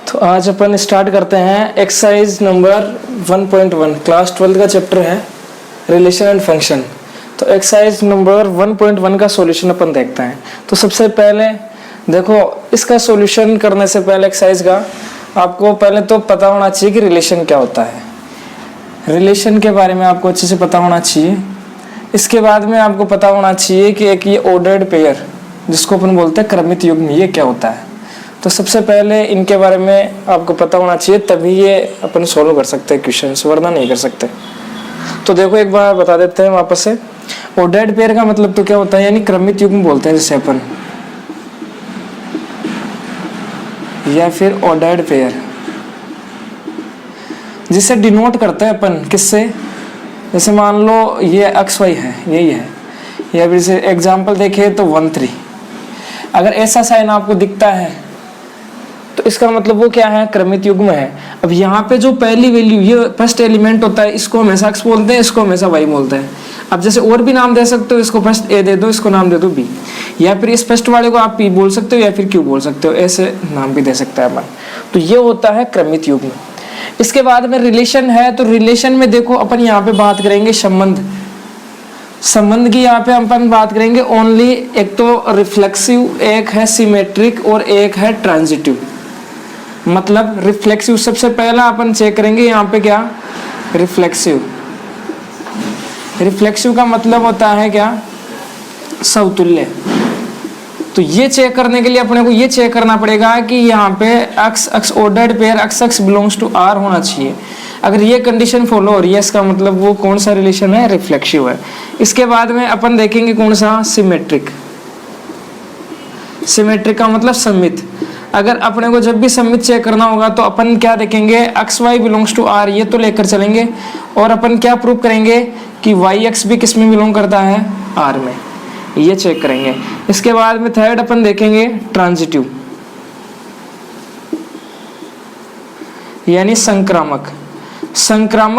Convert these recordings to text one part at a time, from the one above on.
तो आज अपन स्टार्ट करते हैं एक्सरसाइज नंबर 1.1 क्लास 12 का चैप्टर है रिलेशन एंड फंक्शन। तो एक्सरसाइज नंबर 1.1 का सॉल्यूशन अपन देखते हैं। तो सबसे पहले देखो, इसका सॉल्यूशन करने से पहले एक्सरसाइज का आपको पहले तो पता होना चाहिए कि रिलेशन क्या होता है। रिलेशन के बारे में आपको अच्छे से पता होना चाहिए। इसके बाद में आपको पता होना चाहिए कि एक ये ऑर्डर्ड पेयर जिसको अपन बोलते हैं क्रमित युग्म, ये क्या होता है। तो सबसे पहले इनके बारे में आपको पता होना चाहिए, तभी ये अपन सोल्व कर सकते हैं क्वेश्चंस, वरना नहीं कर सकते। तो देखो एक बार बता देते हैं वापस से। ऑर्डर्ड पेयर का मतलब तो क्या होता है, यानी क्रमित युग्म बोलते हैं जैसे अपन, या फिर ऑर्डर्ड पेयर, जिसे डिनोट करते हैं अपन किससे, जैसे मान लो ये एक्स वाई है, यही है, या फिर जैसे एग्जाम्पल देखें तो 1 3। अगर ऐसा साइन आपको दिखता है तो इसका मतलब वो क्या है, क्रमित युग्म है। अब यहाँ पे जो पहली वैल्यू, ये फर्स्ट एलिमेंट होता है, इसको हमेशा एक्स बोलते हैं, इसको हमेशा वाई बोलते हैं। अब जैसे और भी नाम दे सकते हो, इसको फर्स्ट ए दे दो, इसको नाम दे दो बी, या फिर इस फर्स्ट वाले को आप पी बोल सकते हो या फिर क्यू बोल सकते हो, ऐसे नाम भी दे सकते हैं अपन। तो ये होता है क्रमित युग्म। इसके बाद में रिलेशन है, तो रिलेशन में देखो अपन यहाँ पे बात करेंगे संबंध की, यहाँ पे अपन बात करेंगे ओनली। एक तो रिफ्लेक्सिव, एक है सिमेट्रिक और एक है ट्रांजिटिव। मतलब रिफ्लेक्सिव सबसे पहला अपन चेक करेंगे यहाँ पे क्या, रिफ्लेक्सिव का मतलब होता है क्या, समतुल्य। तो ये चेक करने के लिए अपने को ये चेक करना पड़ेगा कि यहाँ पे X ordered pair X belongs to R होना चाहिए। अगर ये कंडीशन फॉलो हो रही है, इसका मतलब वो कौन सा रिलेशन है, रिफ्लेक्सिव है। इसके बाद में अपन देखेंगे कौन सा, सिमेट्रिक का मतलब सममित। अगर अपने को जब भी सममित चेक करना होगा तो अपन क्या देखेंगे, X Y belongs to R, ये तो लेकर चलेंगे, और अपन क्या प्रूव करेंगे कि वाई एक्स भी किस में बिलोंग करता है, आर में, ये चेक करेंगे। इसके बाद में थर्ड अपन देखेंगे ट्रांजिटिव, यानी संक्रामक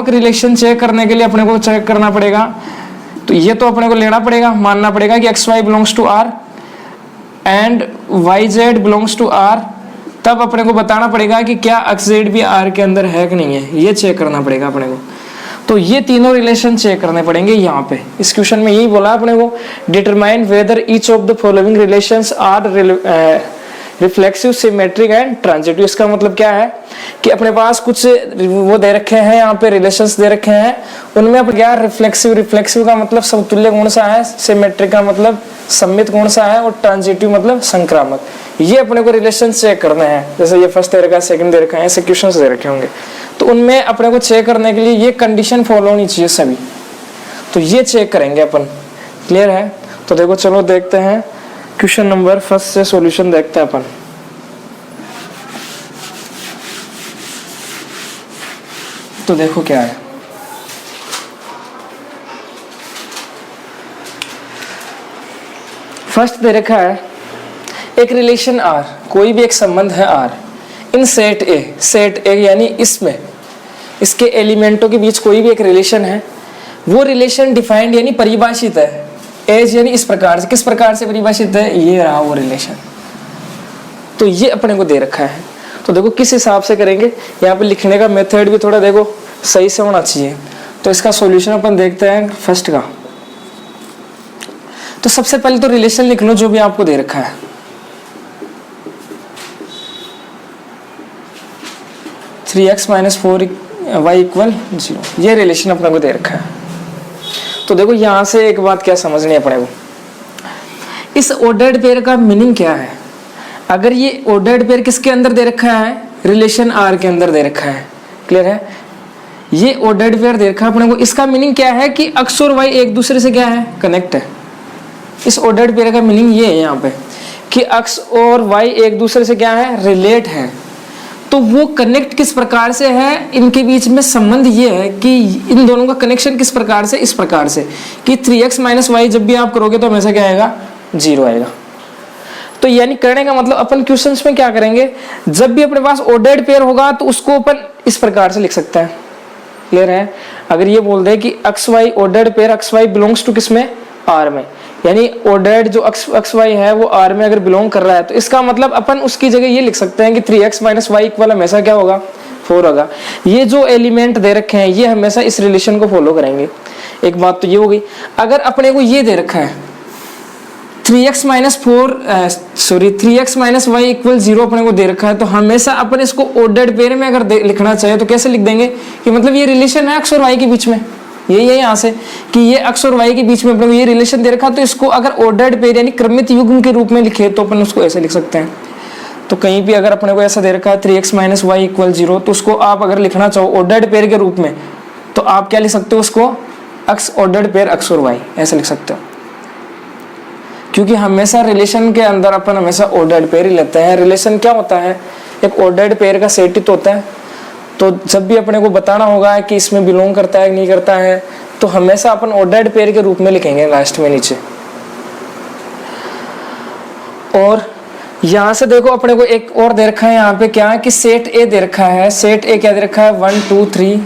रिलेशन चेक करने के लिए अपने को चेक करना पड़ेगा। तो ये तो अपने को लेना पड़ेगा, मानना पड़ेगा कि x Y belongs to R and Y Z belongs to R. तब अपने को बताना पड़ेगा कि क्या एक्स जेड भी आर के अंदर है कि नहीं है, ये चेक करना पड़ेगा अपने को। तो ये तीनों रिलेशन चेक करने पड़ेंगे। यहाँ पे इस क्वेश्चन में यही बोला अपने को, determine whether each of the following relations are reflexive, symmetric and transitive. इसका मतलब क्या है कि अपने पास कुछ वो दे रखे हैं, यहाँ पे रिलेशंस दे रखे हैं, उनमें अब क्या, रिफ्लेक्सिव का मतलब समतुल्य कौन सा है, सिमेट्रिक का मतलब सममित कौन सा है, और ट्रांजिटिव मतलब संक्रामक। ये अपने को रिलेशन चेक करने हैं। जैसे ये फर्स्ट दे रखा है, सेकंड दे रखा है, ऐसे क्वेश्चंस दे रखे होंगे, तो उनमें अपने को चेक करने के लिए ये कंडीशन फॉलो होनी चाहिए सभी। तो ये चेक करेंगे अपन, क्लियर है। तो देखो चलो देखते हैं क्वेश्चन नंबर फर्स्ट से सॉल्यूशन देखते हैं अपन। तो देखो क्या है, फर्स्ट दे रखा है एक रिलेशन आर, कोई भी एक संबंध है आर, इन सेट ए यानी इसमें इसके एलिमेंटों के बीच कोई भी एक रिलेशन है। वो रिलेशन डिफाइंड यानी परिभाषित है, एज यानी इस प्रकार से, किस प्रकार से परिभाषित है, ये रहा वो रिलेशन। तो ये अपने को दे रखा है। तो देखो किस हिसाब से करेंगे, यहाँ पे लिखने का मेथड भी थोड़ा देखो सही से होना चाहिए। तो इसका सॉल्यूशन अपन देखते हैं फर्स्ट का। तो सबसे पहले तो रिलेशन लिख लो जो भी आपको दे रखा है। 3x - 4y = 0, ये रिलेशन अपने को दे रखा है। तो देखो यहाँ से एक बात क्या समझनी है अपने को, इस ऑर्डर्ड पेयर का मीनिंग क्या है। अगर ये ऑर्डर्ड पेयर किसके अंदर दे रखा है, रिलेशन आर के अंदर दे रखा है, क्लियर है। ये ऑर्डर्ड पेयर दे रखा है अपने को, इसका मीनिंग क्या है कि एक्स और वाई एक दूसरे से क्या है, कनेक्ट है। इस ऑर्डर्ड पेयर का मीनिंग ये है यहाँ पे कि एक्स और वाई एक दूसरे से क्या है, रिलेट है। तो वो कनेक्ट किस प्रकार से है, इनके बीच में संबंध ये है कि इन दोनों का कनेक्शन किस प्रकार से, इस प्रकार से कि 3x - y जब भी आप करोगे तो हमेशा क्या आएगा, 0 आएगा। तो यानी करने का मतलब अपन क्वेश्चंस में क्या करेंगे, जब भी अपने पास ऑर्डर्ड पेयर होगा तो उसको अपन इस प्रकार से लिख सकते हैं, क्लियर है। अगर ये बोल दे कि x Y ordered pair x Y belongs to किसमें, आर में, यानी ऑर्डर्ड जो एक्स वाई है वो आर में अगर बिलोंग कर रहा है, तो इसका मतलब अपन उसकी जगह ये लिख सकते हैं कि 3x माइनस वाई इक्वल हमेशा क्या होगा, 4 होगा। ये जो एलिमेंट दे रखे हैं ये हमेशा इस रिलेशन को फॉलो करेंगे। एक बात तो ये हो गई। अगर अपने को ये दे रखा है 3x माइनस वाई इक्वल 0 अपने को दे रखा है, तो हमेशा अपन इसको ऑर्डर्ड पेयर में अगर लिखना चाहे तो कैसे लिख देंगे कि मतलब ये रिलेशन है एक्स और वाई के बीच में। यही है यहाँ से कि ये एक्स और वाई के बीच में अपने को ये रिलेशन दे रखा, तो इसको अगर ऑर्डर्ड पेयर यानी क्रमित युग्म के रूप में लिखे तो अपन उसको ऐसे लिख सकते हैं। तो कहीं भी अगर अपने को ऐसा दे रखा है 3x माइनस वाई इक्वल 0, तो उसको आप अगर लिखना चाहो ऑर्डर्ड पेयर के रूप में तो आप क्या लिख सकते हो, उसको एक्स ऑर्डर्ड पेयर एक्स और वाई ऐसे लिख सकते हो। क्योंकि हमेशा रिलेशन के अंदर अपन हमेशा ऑर्डर्ड पेयर ही लेते हैं। रिलेशन क्या होता है, एक ऑर्डर्ड पेयर का सेट ही तो होता है। तो जब भी अपने को बताना होगा कि इसमें बिलोंग करता है नहीं करता है, तो हमेशा अपन ऑर्डर्ड पेयर के रूप में लिखेंगे लास्ट में नीचे। और यहाँ से देखो अपने को एक और दे रखा है यहाँ पे क्या है कि सेट ए दे रखा है। सेट ए क्या दे रखा है, 1 2 3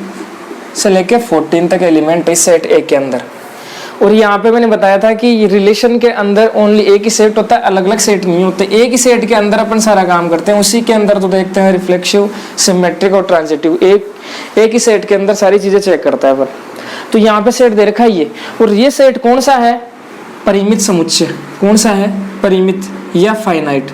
से लेके 14 तक एलिमेंट है सेट ए के अंदर। और यहाँ पे मैंने बताया था कि रिलेशन के अंदर ओनली एक ही सेट होता है, अलग अलग सेट नहीं होते। एक ही सेट के अंदर अपन सारा काम करते हैं, उसी के अंदर तो देखते हैं रिफ्लेक्सिव, सिमेट्रिक और ट्रांजिटिव। एक ही सेट के अंदर सारी चीजें चेक करता है अपन। तो यहाँ पे सेट दे रखा है ये, और ये सेट कौन सा है, परिमित समुच्चय। कौन सा है, परिमित या फाइनाइट।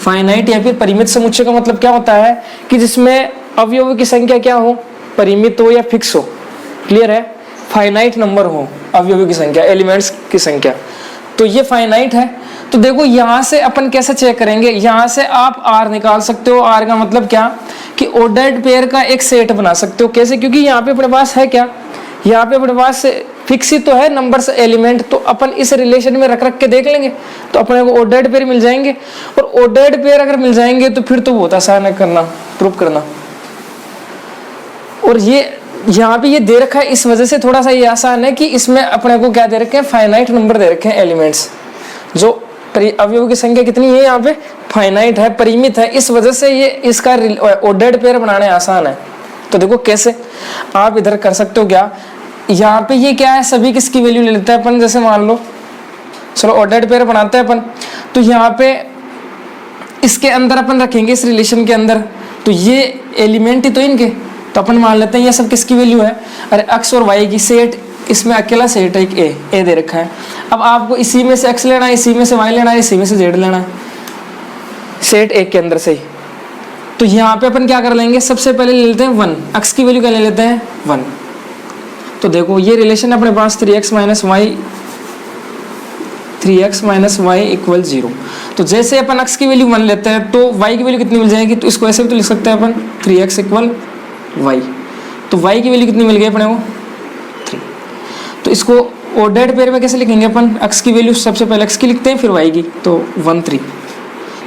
फाइनाइट या फिर परिमित समुच्चय का मतलब क्या होता है कि जिसमें अवयवों की संख्या क्या हो, परिमित हो या फिक्स हो। क्लियर है, फाइनाइट नंबर हो अवयवों की संख्या, एलिमेंट्स की संख्या। तो ये फाइनाइट है। तो देखो यहाँ से अपन कैसे चेक करेंगे, यहाँ से आप आर निकाल सकते हो। आर का मतलब क्या कि ऑर्डर्ड पेयर का एक सेट बना सकते हो। कैसे, क्योंकि यहाँ पे अपने पास है क्या, यहाँ पे अपने पास फिक्स ही तो है नंबर्स एलिमेंट, तो अपन इस रिलेशन में रख रख के देख लेंगे तो अपने को ऑर्डर्ड पेयर मिल जाएंगे। और ऑर्डर्ड पेयर अगर मिल जाएंगे तो फिर तो बहुत आसान है करना, प्रूफ करना। और ये यहाँ पे ये दे रखा है, इस वजह से थोड़ा सा ये आसान है कि इसमें अपने को क्या दे रखे हैं, फाइनाइट नंबर दे रखे हैं एलिमेंट्स। जो अवयवों की संख्या कितनी है यहाँ पे, फाइनाइट है, परिमित है। इस वजह से ये इसका ऑर्डर्ड पेयर बनाने आसान है। तो देखो कैसे आप इधर कर सकते हो क्या, यहाँ पे ये क्या है, सभी किसकी वैल्यू ले लेते हैं अपन। जैसे मान लो चलो ऑर्डर्ड पेयर बनाते हैं अपन, तो यहाँ पे इसके अंदर अपन रखेंगे इस रिलेशन के अंदर, तो ये एलिमेंट ही तो इनके, तो अपन मान लेते हैं ये सब किसकी वैल्यू है, अरे एक्स और वाई की। सेट इसमें अकेला सेट है एक ए दे रखा है। अब आपको इसी में से एक्स लेना है, इसी में से वाई लेना है, इसी में से जेड लेना है, सेट ए के अंदर से ही। तो यहाँ पे अपन क्या कर लेंगे, सबसे पहले ले लेते हैं 1, एक्स की वैल्यू क्या ले लेते हैं 1। तो देखो ये रिलेशन अपने पास 3x माइनस वाई इक्वल 0। तो जैसे अपन x की वैल्यू 1 लेते हैं तो y की वैल्यू कितनी मिल जाएगी, तो इसको ऐसे भी तो लिख सकते हैं अपन 3x इक्वल y। तो y की वैल्यू कितनी मिल गई अपने को 3। तो इसको ऑर्डर्ड पेयर में कैसे लिखेंगे अपन, x की वैल्यू सबसे पहले x की लिखते हैं फिर y की, तो 1 3।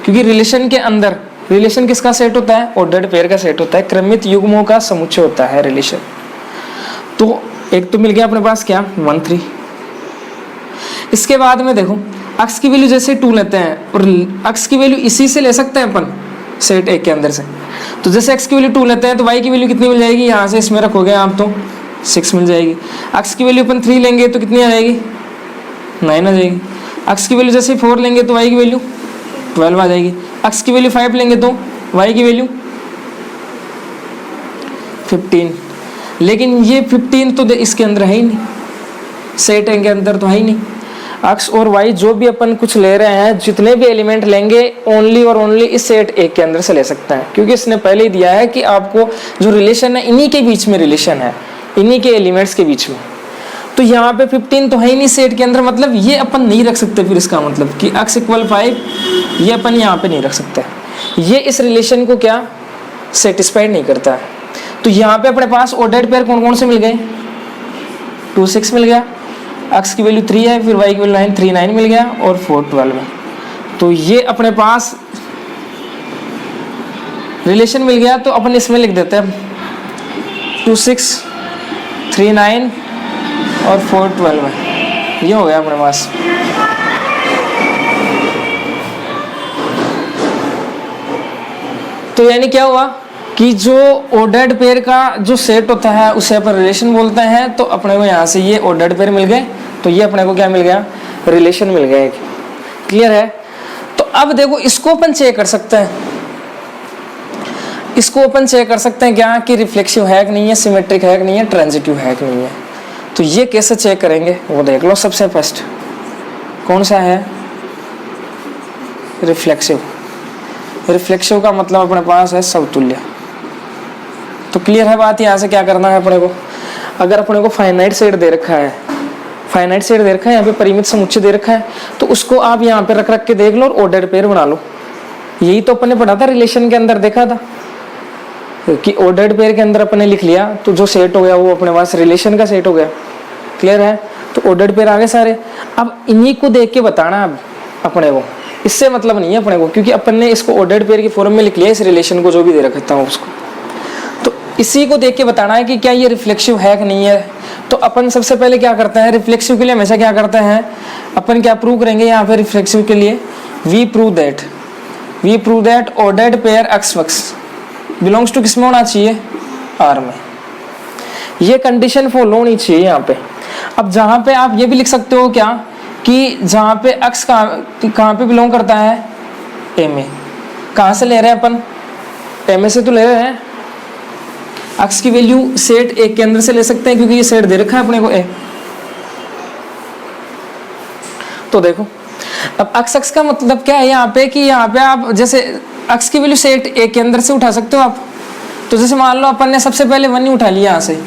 क्योंकि रिलेशन के अंदर, रिलेशन किसका सेट होता है, ऑर्डर्ड पेयर का सेट होता है, क्रमित युग्मों का समुच्चय होता है रिलेशन। तो एक तो मिल गया अपने पास क्या 1 3। इसके बाद में देखो x की वैल्यू जैसे 2 लेते हैं, और x की वैल्यू इसी से ले सकते हैं अपन सेट एक के अंदर से। तो जैसे x की वैल्यू 2 लेते हैं तो y की वैल्यू कितनी मिल जाएगी, यहाँ से इसमें रखोगे आप तो 6 मिल जाएगी। x की वैल्यू अपन 3 लेंगे तो कितनी आ जाएगी 9 आ जाएगी। x की वैल्यू जैसे 4 लेंगे तो y की वैल्यू 12 आ जाएगी। x की वैल्यू 5 लेंगे तो y की वैल्यू 15। लेकिन ये 15 तो इसके अंदर है ही नहीं, सेट के अंदर तो है ही नहीं। x और y जो भी अपन कुछ ले रहे हैं, जितने भी एलिमेंट लेंगे ओनली और ओनली इस सेट एक के अंदर से ले सकते हैं, क्योंकि इसने पहले ही दिया है कि आपको जो रिलेशन है इन्हीं के बीच में रिलेशन है, इन्हीं के एलिमेंट्स के बीच में। तो यहाँ पे 15 तो है ही नहीं सेट के अंदर, मतलब ये अपन नहीं रख सकते। फिर इसका मतलब कि x इक्वल 5 ये अपन यहाँ पे नहीं रख सकते, ये इस रिलेशन को क्या सेटिस्फाइड नहीं करता है। तो यहाँ पे अपने पास ऑर्डर्ड पेयर कौन कौन से मिल गए, 2 6 मिल गया, x की वैल्यू 3 है, फिर y की वैल्यू 9 3 9 मिल गया, और 4 12 है। तो ये अपने पास रिलेशन मिल गया। तो अपन इसमें लिख देते हैं 2 6 3 9 और 4 12 है, ये हो गया अपने पास। तो यानी क्या हुआ कि जो ऑर्डर्ड पेयर का जो सेट होता है उसे अपन रिलेशन बोलते हैं। तो अपने को यहाँ से ये ऑर्डर्ड पेयर मिल गए तो ये अपने को क्या मिल गया, रिलेशन मिल गया एक। क्लियर है। तो अब देखो इसको अपन चेक कर सकते हैं, इसको अपन चेक कर सकते हैं क्या कि रिफ्लेक्सिव है कि नहीं है, सिमेट्रिक है कि नहीं है, ट्रांजिटिव है कि नहीं है। तो ये कैसे चेक करेंगे वो देख लो। सबसे फर्स्ट कौन सा है, रिफ्लेक्सिव। रिफ्लेक्सिव का मतलब अपने पास है समतुल्य। तो क्लियर है बात। यहाँ से क्या करना है अपने को, अगर अपने को फाइनाइट सेट दे रखा है, फाइनाइट सेट दे रखा है, यहाँ पे परिमित समुच्चय दे रखा है, तो उसको आप यहाँ पे रख रख के देख लो और ऑर्डर्ड पेयर बना लो। यही तो अपन ने पढ़ा था रिलेशन के अंदर, देखा था कि ऑर्डर्ड पेयर के अंदर अपने लिख लिया तो जो सेट हो गया वो अपने पास रिलेशन का सेट हो गया। क्लियर है। तो ऑर्डर्ड पेयर आ गए सारे। अब इन्हीं को देख के बताना अब अपने को, इससे मतलब नहीं है अपने को, क्योंकि अपन ने इसको ऑर्डर्ड पेयर की फॉर्म में लिख लिया इस रिलेशन को जो भी दे रखा था उसको। तो इसी को देख के बताना है कि क्या ये रिफ्लेक्सिव है कि नहीं है। तो अपन सबसे पहले क्या करते हैं, रिफ्लेक्सिव के लिए हमेशा क्या करते हैं अपन, क्या प्रूव करेंगे यहाँ पे रिफ्लेक्सिव के लिए, we prove that ordered pair X X belongs to किसमें होना चाहिए, आर में। ये कंडीशन फॉलो होनी चाहिए यहाँ पे। अब जहाँ पे आप ये भी लिख सकते हो क्या कि जहाँ पे एक्स कहाँ पे बिलोंग करता है, ए में। कहाँ से ले रहे हैं अपन, ए में से तो ले रहे हैं। एक्स की वैल्यू सेट ए के अंदर से ले सकते हैं क्योंकि ये सेट दे रखा है अपने को ए। तो देखो अब एक्स का मतलब क्या है यहाँ पे कि यहाँ पे आप जैसे एक्स की वैल्यू सेट ए के अंदर से उठा सकते हो आप। तो जैसे मान लो अपन ने सबसे पहले 1 ही उठा लिया यहाँ से,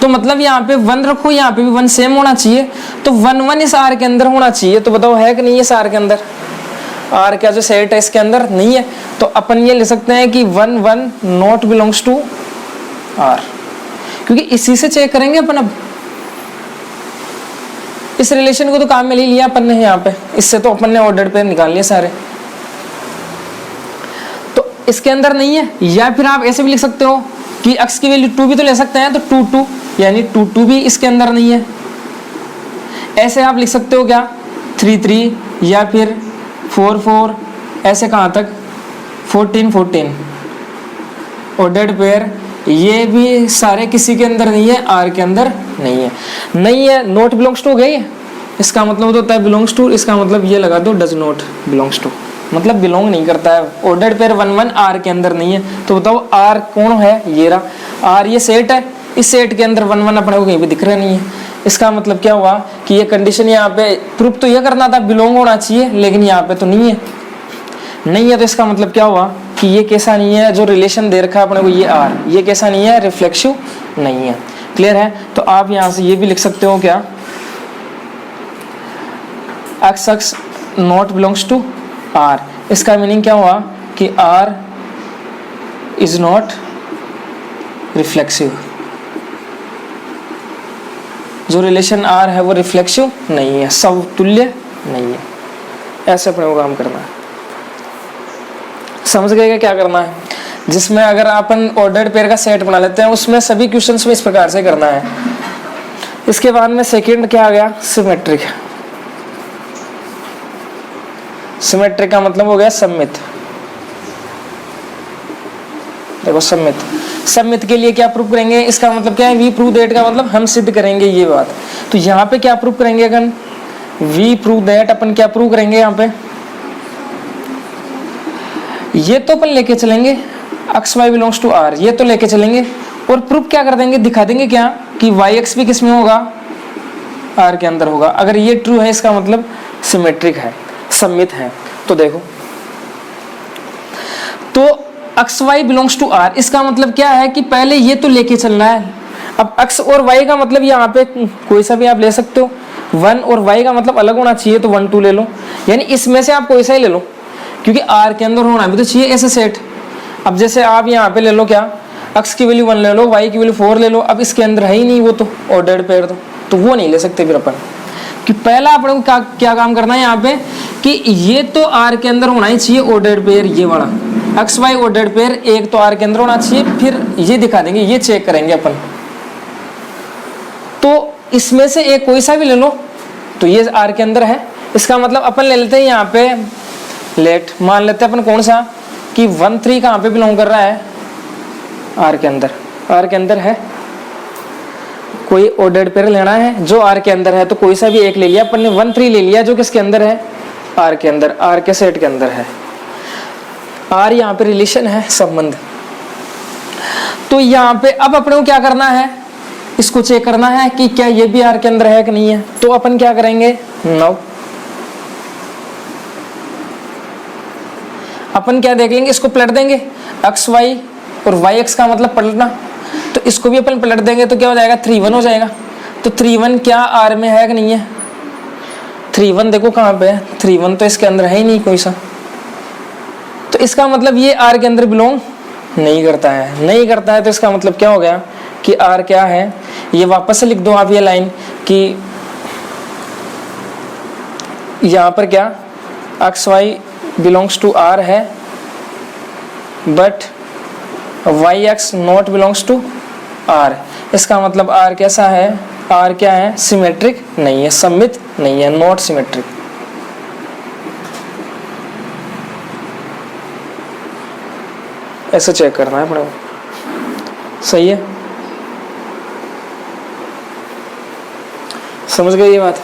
तो मतलब यहाँ पे 1 रखो, यहाँ पे भी 1 सेम होना चाहिए। तो 1 1 इस आर के अंदर होना चाहिए। तो बताओ है कि नहीं है इस आर के अंदर, आर का जो सेट है इसके अंदर नहीं है। तो अपन ये ले सकते हैं कि 1 1 नॉट बिलोंग्स टू आर, क्योंकि इसी से चेक करेंगे अपन। अब इस रिलेशन को तो काम में ले लिया अपन ने यहाँ पे, इससे तो अपन ने ऑर्डर्ड पेयर निकाल लिए सारे। तो इसके अंदर नहीं है। या फिर आप ऐसे भी लिख सकते हो कि x की वैल्यू 2 भी तो ले सकते हैं, तो 2 2 यानी 2 2 भी इसके अंदर नहीं है। ऐसे आप लिख सकते हो क्या 3 3 या फिर 4 4, ऐसे कहाँ तक 14 14 ऑर्डर्ड पेयर, ये भी सारे किसी के अंदर नहीं है, आर के अंदर नहीं है। नॉट बिलोंग्स टू हो गई, इसका मतलब तो होता है बिलोंग्स टू, इसका मतलब ये लगा दो डज नॉट बिलोंग्स टू, मतलब बिलोंग नहीं करता है। ऑर्डर्ड पेयर 1 1 आर के अंदर नहीं है। तो बताओ आर कौन है, ये रहा आर, ये सेट है। इस सेट के अंदर 1 1 अपने को कहीं भी दिख रहा नहीं है। इसका मतलब क्या हुआ कि ये कंडीशन यहाँ पे प्रूफ तो ये करना था बिलोंग होना चाहिए, लेकिन यहाँ पे तो नहीं है। तो इसका मतलब क्या हुआ कि ये कैसा नहीं है, जो रिलेशन दे रखा है अपने को ये आर, ये कैसा नहीं है, रिफ्लेक्सिव नहीं है। क्लियर है। तो आप यहाँ से ये भी लिख सकते हो क्या, X X not belongs to R. इसका मीनिंग क्या हुआ कि आर इज नॉट रिफ्लेक्सिव, जो रिलेशन आर है वो रिफ्लेक्सिव नहीं है, समतुल्य नहीं है। ऐसे अपने को काम करना है। समझ गए क्या करना है, जिसमें अगर अपन ऑर्डर्ड पेयर का सेट बना लेते हैं उसमें सभी क्वेश्चंस में इस प्रकार से करना है। इसके बाद में सेकंड क्या आ गया, सिमेट्रिक। सिमेट्रिक का मतलब हो गया सममित। देखो सममित के लिए क्या प्रूव करेंगे, इसका मतलब क्या है, वी प्रूव दैट का मतलब हम सिद्ध करेंगे ये बात। तो यहाँ पे क्या प्रूव करेंगे, अगर वी प्रूव दैट अपन क्या प्रूव करेंगे यहाँ पे, ये तो अपन लेके चलेंगे X Y belongs to R, ये तो लेके चलेंगे और प्रूफ क्या कर देंगे, दिखा देंगे क्या कि वाई एक्स भी किस में होगा, आर के अंदर होगा। अगर ये ट्रू है इसका मतलब सिमेट्रिक है, सममित है। तो देखो तो X Y belongs to R, इसका मतलब क्या है कि पहले ये तो लेके चलना है। अब एक्स और वाई का मतलब यहाँ पे कोई सा भी आप ले सकते हो, 1 और वाई का मतलब अलग होना चाहिए तो 1 2 ले लो, यानी इसमें से आप कोई सा ही ले लो, क्योंकि आर के अंदर होना भी तो चाहिए ऐसे सेट। अब जैसे आप यहाँ पे ले लो क्या, एक्स की वैल्यू 1 ले लो, वाई की वैल्यू 4 ले लो। अब इसके अंदर है ही नहीं वो तो ऑर्डर्ड पेयर, तो वो नहीं ले सकते फिर अपन। कि पहला अपने को क्या काम करना है यहाँ पे कि ये तो आर के अंदर होना ही चाहिए ऑर्डर्ड पेयर, ये वाला एक्स वाई ऑर्डर्ड पेयर एक तो आर के अंदर होना चाहिए, फिर ये दिखा देंगे, ये चेक करेंगे अपन। तो इसमें से एक कोई सा भी ले लो, तो ये आर के अंदर है। इसका मतलब अपन ले लेते हैं यहाँ पे लेट, मान लेते हैं अपन कौन सा कि 1 3 कहाँ पे बिलोंग कर रहा है, आर के अंदर, आर के अंदर है। कोई ऑर्डर्ड पेयर लेना है जो आर के अंदर है, तो कोई सा भी एक ले लिया अपन ने, 1 3 ले लिया जो किसके अंदर है, आर के अंदर, आर के सेट के अंदर है। आर यहाँ पे रिलेशन है, संबंध। तो यहाँ पे अब अपने को क्या करना है, इसको चेक करना है कि क्या ये भी आर के अंदर है कि नहीं है। तो अपन क्या करेंगे, नाउ अपन क्या देख लेंगे, इसको पलट देंगे, एक्स वाई और वाई एक्स का मतलब पलटना, तो इसको भी अपन पलट देंगे तो क्या हो जाएगा, 3 1 हो जाएगा। तो 3 1 क्या आर में है कि नहीं है, 3 1 देखो कहाँ पे है, 3 1 तो इसके अंदर है ही नहीं कोई सा, तो इसका मतलब ये आर के अंदर बिलोंग नहीं करता है, नहीं करता है। तो इसका मतलब क्या हो गया कि आर क्या है, ये वापस से लिख दो आप ये लाइन कि यहाँ पर क्या X Y belongs to R है, but Y X not belongs to R. इसका मतलब आर कैसा है, आर क्या है, सिमेट्रिक नहीं है, सममित नहीं है, नॉट सिमेट्रिक। ऐसे चेक करना है अपने को, सही है, समझ गए ये बात।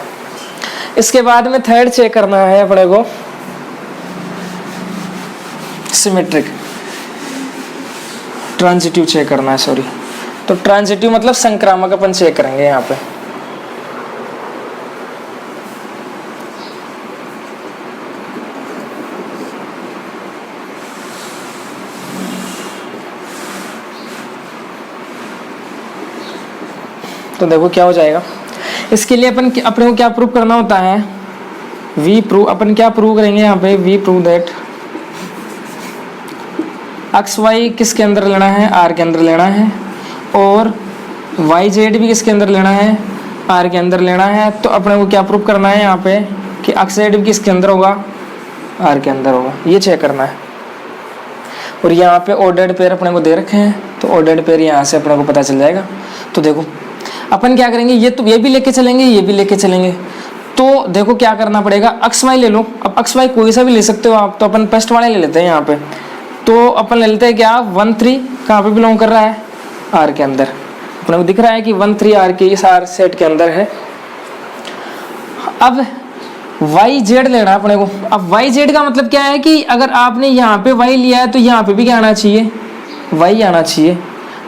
इसके बाद में थर्ड चेक करना है अपने को, सिमेट्रिक ट्रांजिटिव चेक करना है, सॉरी। तो ट्रांजिटिव मतलब संक्रामक अपन चेक करेंगे यहाँ पे। तो देखो क्या हो जाएगा, इसके लिए अपन अपने को क्या प्रूव करना होता है, वी प्रूव, अपन क्या प्रूव करेंगे यहाँ पे, we prove that X Y किसके अंदर लेना है, आर के अंदर लेना है, और वाई जेड भी किसके अंदर लेना है, आर के अंदर लेना है। तो अपने को क्या प्रूव करना है यहाँ पे कि एक्स जेड भी किसके अंदर होगा, आर के अंदर होगा, ये चेक करना है। और यहाँ पे ऑर्डर्ड पेयर अपने को दे रखे हैं, तो ऑर्डर्ड पेयर यहाँ से अपने को पता चल जाएगा। तो देखो अपन क्या करेंगे, ये भी लेके चलेंगे, ये भी लेके चलेंगे। तो देखो क्या करना पड़ेगा, एक्स वाई ले लो, अब एक्स वाई कोई सा भी ले सकते हो आप, तो अपन फर्स्ट वाले ले लेते हैं यहाँ पे। तो अपन ले लेते हैं क्या, 1 3 कहाँ पे बिलोंग कर रहा है, आर के अंदर। अपने को दिख रहा है कि 1 3 आर के इस आर सेट के अंदर है। अब वाई जेड लेना है अपने को। अब वाई जेड का मतलब क्या है कि अगर आपने यहाँ पे वाई लिया है तो यहाँ पे भी क्या आना चाहिए, वाई आना चाहिए।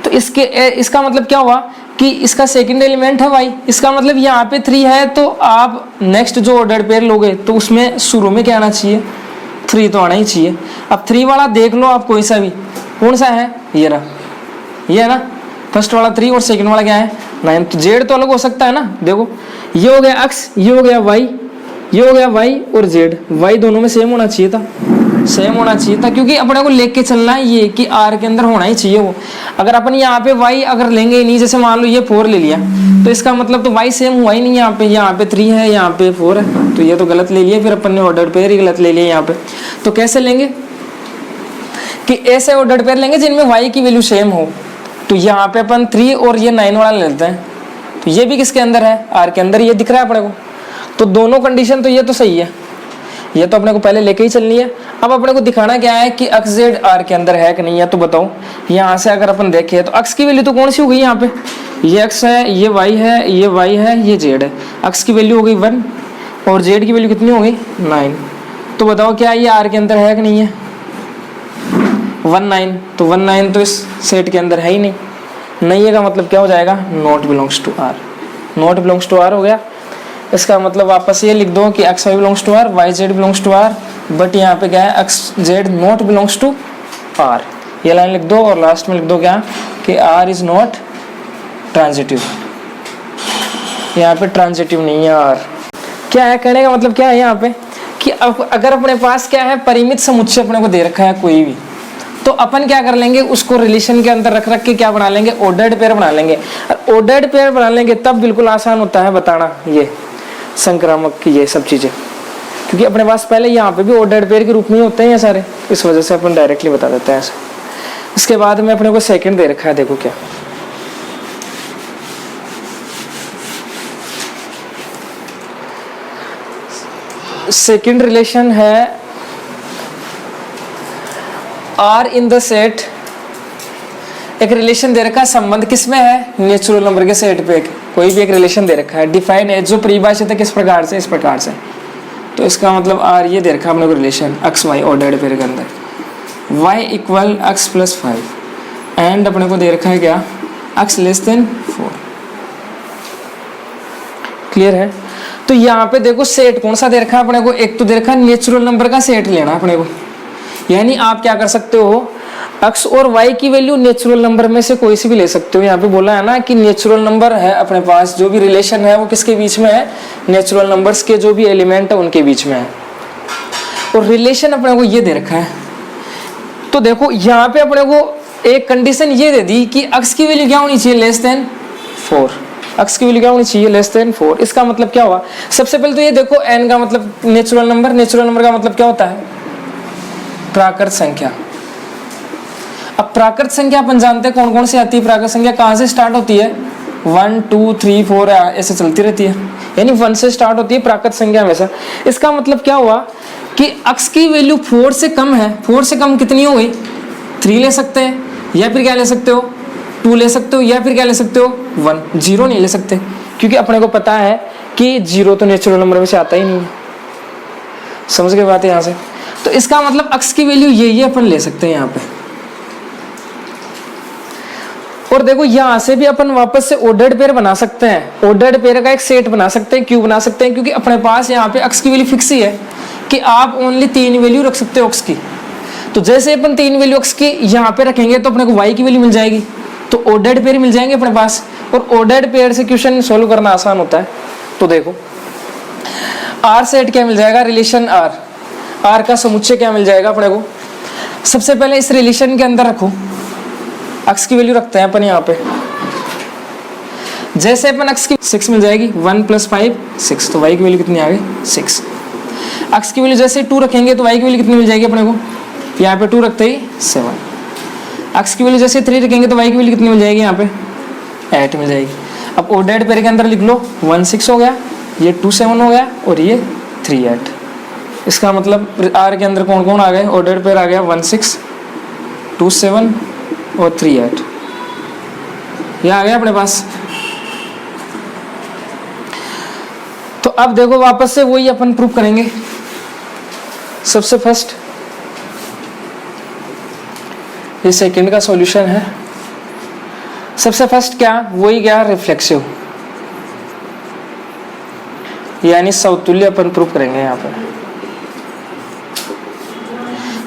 तो इसका मतलब क्या हुआ कि इसका सेकंड एलिमेंट है वाई, इसका मतलब यहाँ पे 3 है, तो आप नेक्स्ट जो ऑर्डर्ड पेयर लोगे तो उसमें शुरू में क्या आना चाहिए, 3 तो आना ही चाहिए। अब 3 वाला देख लो आप कोई सा भी, कौन सा है, ये रहा, ये है ना, फर्स्ट वाला 3 और सेकंड वाला क्या है 9। तो जेड तो अलग हो सकता है ना, देखो ये हो गया एक्स, ये हो गया वाई, ये हो गया वाई और जेड, वाई दोनों में सेम होना चाहिए था, सेम होना चाहिए था, क्योंकि अपने को लेके चलना है ये कि आर के अंदर होना ही चाहिए वो। अगर अपन यहाँ पे वाई अगर लेंगे ही नहीं, जैसे मान लो ये 4 ले लिया, तो इसका मतलब तो वाई सेम हुआ ही नहीं, यहाँ पे 3 है, यहाँ पे 4 है, तो ये तो गलत ले लिया, फिर अपन ने ऑर्डर पेयर ही गलत ले लिया यहाँ पे। तो कैसे लेंगे कि ऐसे ऑर्डर पेयर लेंगे जिनमें वाई की वैल्यू सेम हो। तो यहाँ पे अपन 3 और ये 9 वाला लेते हैं, तो ये भी किसके अंदर है, आर के अंदर, ये दिख रहा है अपने को। तो दोनों कंडीशन तो ये तो सही है, ये तो अपने को पहले लेके ही चलनी है। अब अपने को दिखाना क्या है कि एक्स जेड आर के अंदर है कि नहीं है। तो बताओ यहाँ से अगर अपन देखें तो एक्स की वैल्यू तो कौन सी हो गई, यहाँ पे ये एक्स है, ये वाई है, ये वाई है, ये जेड है। एक्स की वैल्यू हो गई 1 और जेड की वैल्यू कितनी हो गई 9। तो बताओ क्या ये आर के अंदर है कि नहीं है, 1 9। तो 1 9 तो इस सेट के अंदर है ही नहीं, नहीं है का मतलब क्या हो जाएगा, not belongs to R, not belongs to R हो गया। इसका मतलब वापस ये लिख दो कि x Y belongs to R, Y Z belongs to R, but यहाँ पे क्या है X Z not belongs to R, ये लाइन लिख दो। और लास्ट में लिख दो क्या कि आर इज नॉट ट्रांजिटिव, यहाँ पे ट्रांजिटिव नहीं है आर। क्या है कहने का मतलब क्या है यहाँ पे कि अगर अपने पास क्या है परिमित समुच्चय अपने को दे रखा है कोई भी, तो अपन क्या कर लेंगे उसको रिलेशन के अंदर रख के क्या बना लेंगे, ऑर्डर्ड पेयर बना लेंगे। और ऑर्डर्ड पेयर बना लेंगे तब बिल्कुल आसान होता है बताना ये संक्रामक की ये सब चीजें, क्योंकि अपने पास पहले यहाँ पे भी ऑर्डर्ड पेयर के रूप में होते हैं ये सारे, इस वजह से अपन डायरेक्टली बता देते हैं ऐसे। इसके बाद में अपने को सेकंड दे रखा है, देखो क्या सेकंड रिलेशन है, आर इन द सेट। एक रिलेशन दे रखा है, संबंध किसमें है, नेचुरल नंबर के सेट पे कोई भी एक रिलेशन दे रखा है, डिफाइन है, जो परिभाषित है किस प्रकार से, इस प्रकार से, तो इसका मतलब आर ये दे रखा है अपने को relation X Y ordered pair के अंदर y equal X plus 5 and अपने को दे रखा है क्या, x लेस देन 4। क्लियर है? तो यहाँ पे देखो सेट कौन सा दे रखा है अपने को, एक तो दे रखा है नेचुरल नंबर का सेट लेना है अपने को, यानी आप क्या कर सकते हो, x और y की वैल्यू नेचुरल नंबर में से कोई सी भी ले सकते हो। यहाँ पे बोला है ना कि नेचुरल नंबर है अपने पास, जो भी रिलेशन है वो किसके बीच में है, नेचुरल नंबर्स के जो भी एलिमेंट है उनके बीच में है। और रिलेशन अपने को ये दे रखा है, तो देखो यहाँ पे अपने को एक कंडीशन ये दे दी कि x की वैल्यू क्या होनी चाहिए, लेस देन 4, x की वैल्यू क्या होनी चाहिए, लेस देन 4। इसका मतलब क्या हुआ, सबसे पहले तो ये देखो n का मतलब नेचुरल नंबर, नेचुरल नंबर का मतलब क्या होता है, प्राकृत संख्या। अब प्राकृत संख्या अपन जानते हैं कौन कौन सी आती है, प्राकृत संख्या कहाँ से स्टार्ट होती है, 1 2 3 4 ऐसे चलती रहती है, यानी 1 से स्टार्ट होती है प्राकृत संख्या हमेशा। इसका मतलब क्या हुआ कि x की वैल्यू 4 से कम है, 4 से कम कितनी हो गई, 3 ले सकते हैं, या फिर क्या ले सकते हो, 2 ले सकते हो, या फिर क्या ले सकते हो 1, 0 नहीं ले सकते, क्योंकि अपने को पता है कि 0 तो नेचुरल नंबर में से आता ही नहीं है। समझ गए बात यहाँ से? तो इसका मतलब x की वैल्यू ये अपन ले सकते हैं यहाँ पे। और देखो यहाँ से भी अपन वापस से ऑर्डर्ड पेयर बना सकते हैं, ऑर्डर्ड पेयर का एक सेट बना सकते हैं। क्यों बना सकते हैं, क्योंकि अपने पास यहाँ पे x की वैल्यू फिक्स ही है कि आप ओनली 3 वैल्यू रख सकते हो x की। तो जैसे अपन 3 वैल्यू x की यहाँ पे रखेंगे तो अपने को y की वैल्यू मिल जाएगी, तो ऑर्डर्ड पेयर मिल जाएंगे अपने पास। और ऑर्डर्ड पेयर से क्वेश्चन सोल्व करना आसान होता है। तो देखो R सेट क्या मिल जाएगा, रिलेशन R का समुच्चय क्या मिल जाएगा अपने को। सबसे पहले इस रिलेशन के अंदर रखो, x की वैल्यू रखते हैं अपन यहाँ पे। जैसे अपन x की 6 मिल जाएगी, 1 + 5 6, तो y की वैल्यू कितनी आ गई 6। x की वैल्यू जैसे 2 रखेंगे तो y की वैल्यू कितनी मिल जाएगी अपने को, यहाँ पे 2 रखते ही 7। x की वैल्यू जैसे 3 रखेंगे तो y की वैल्यू कितनी मिल जाएगी, यहाँ पे 8 मिल जाएगी। अब ऑर्डर्ड पेयर के अंदर लिख लो, 1 6 हो गया, ये 2 7 हो गया, और ये 3 8। इसका मतलब R के अंदर कौन कौन आ गए, ऑर्डर्ड पेयर आ गया 1 6 2 7 और 3 8, ये आ गया अपने पास। तो अब देखो वापस से वही अपन प्रूव करेंगे। सबसे फर्स्ट ये सेकंड का सॉल्यूशन है। सबसे फर्स्ट क्या, वही क्या, रिफ्लेक्सिव, यानी समतुल्य अपन प्रूव करेंगे यहाँ पर।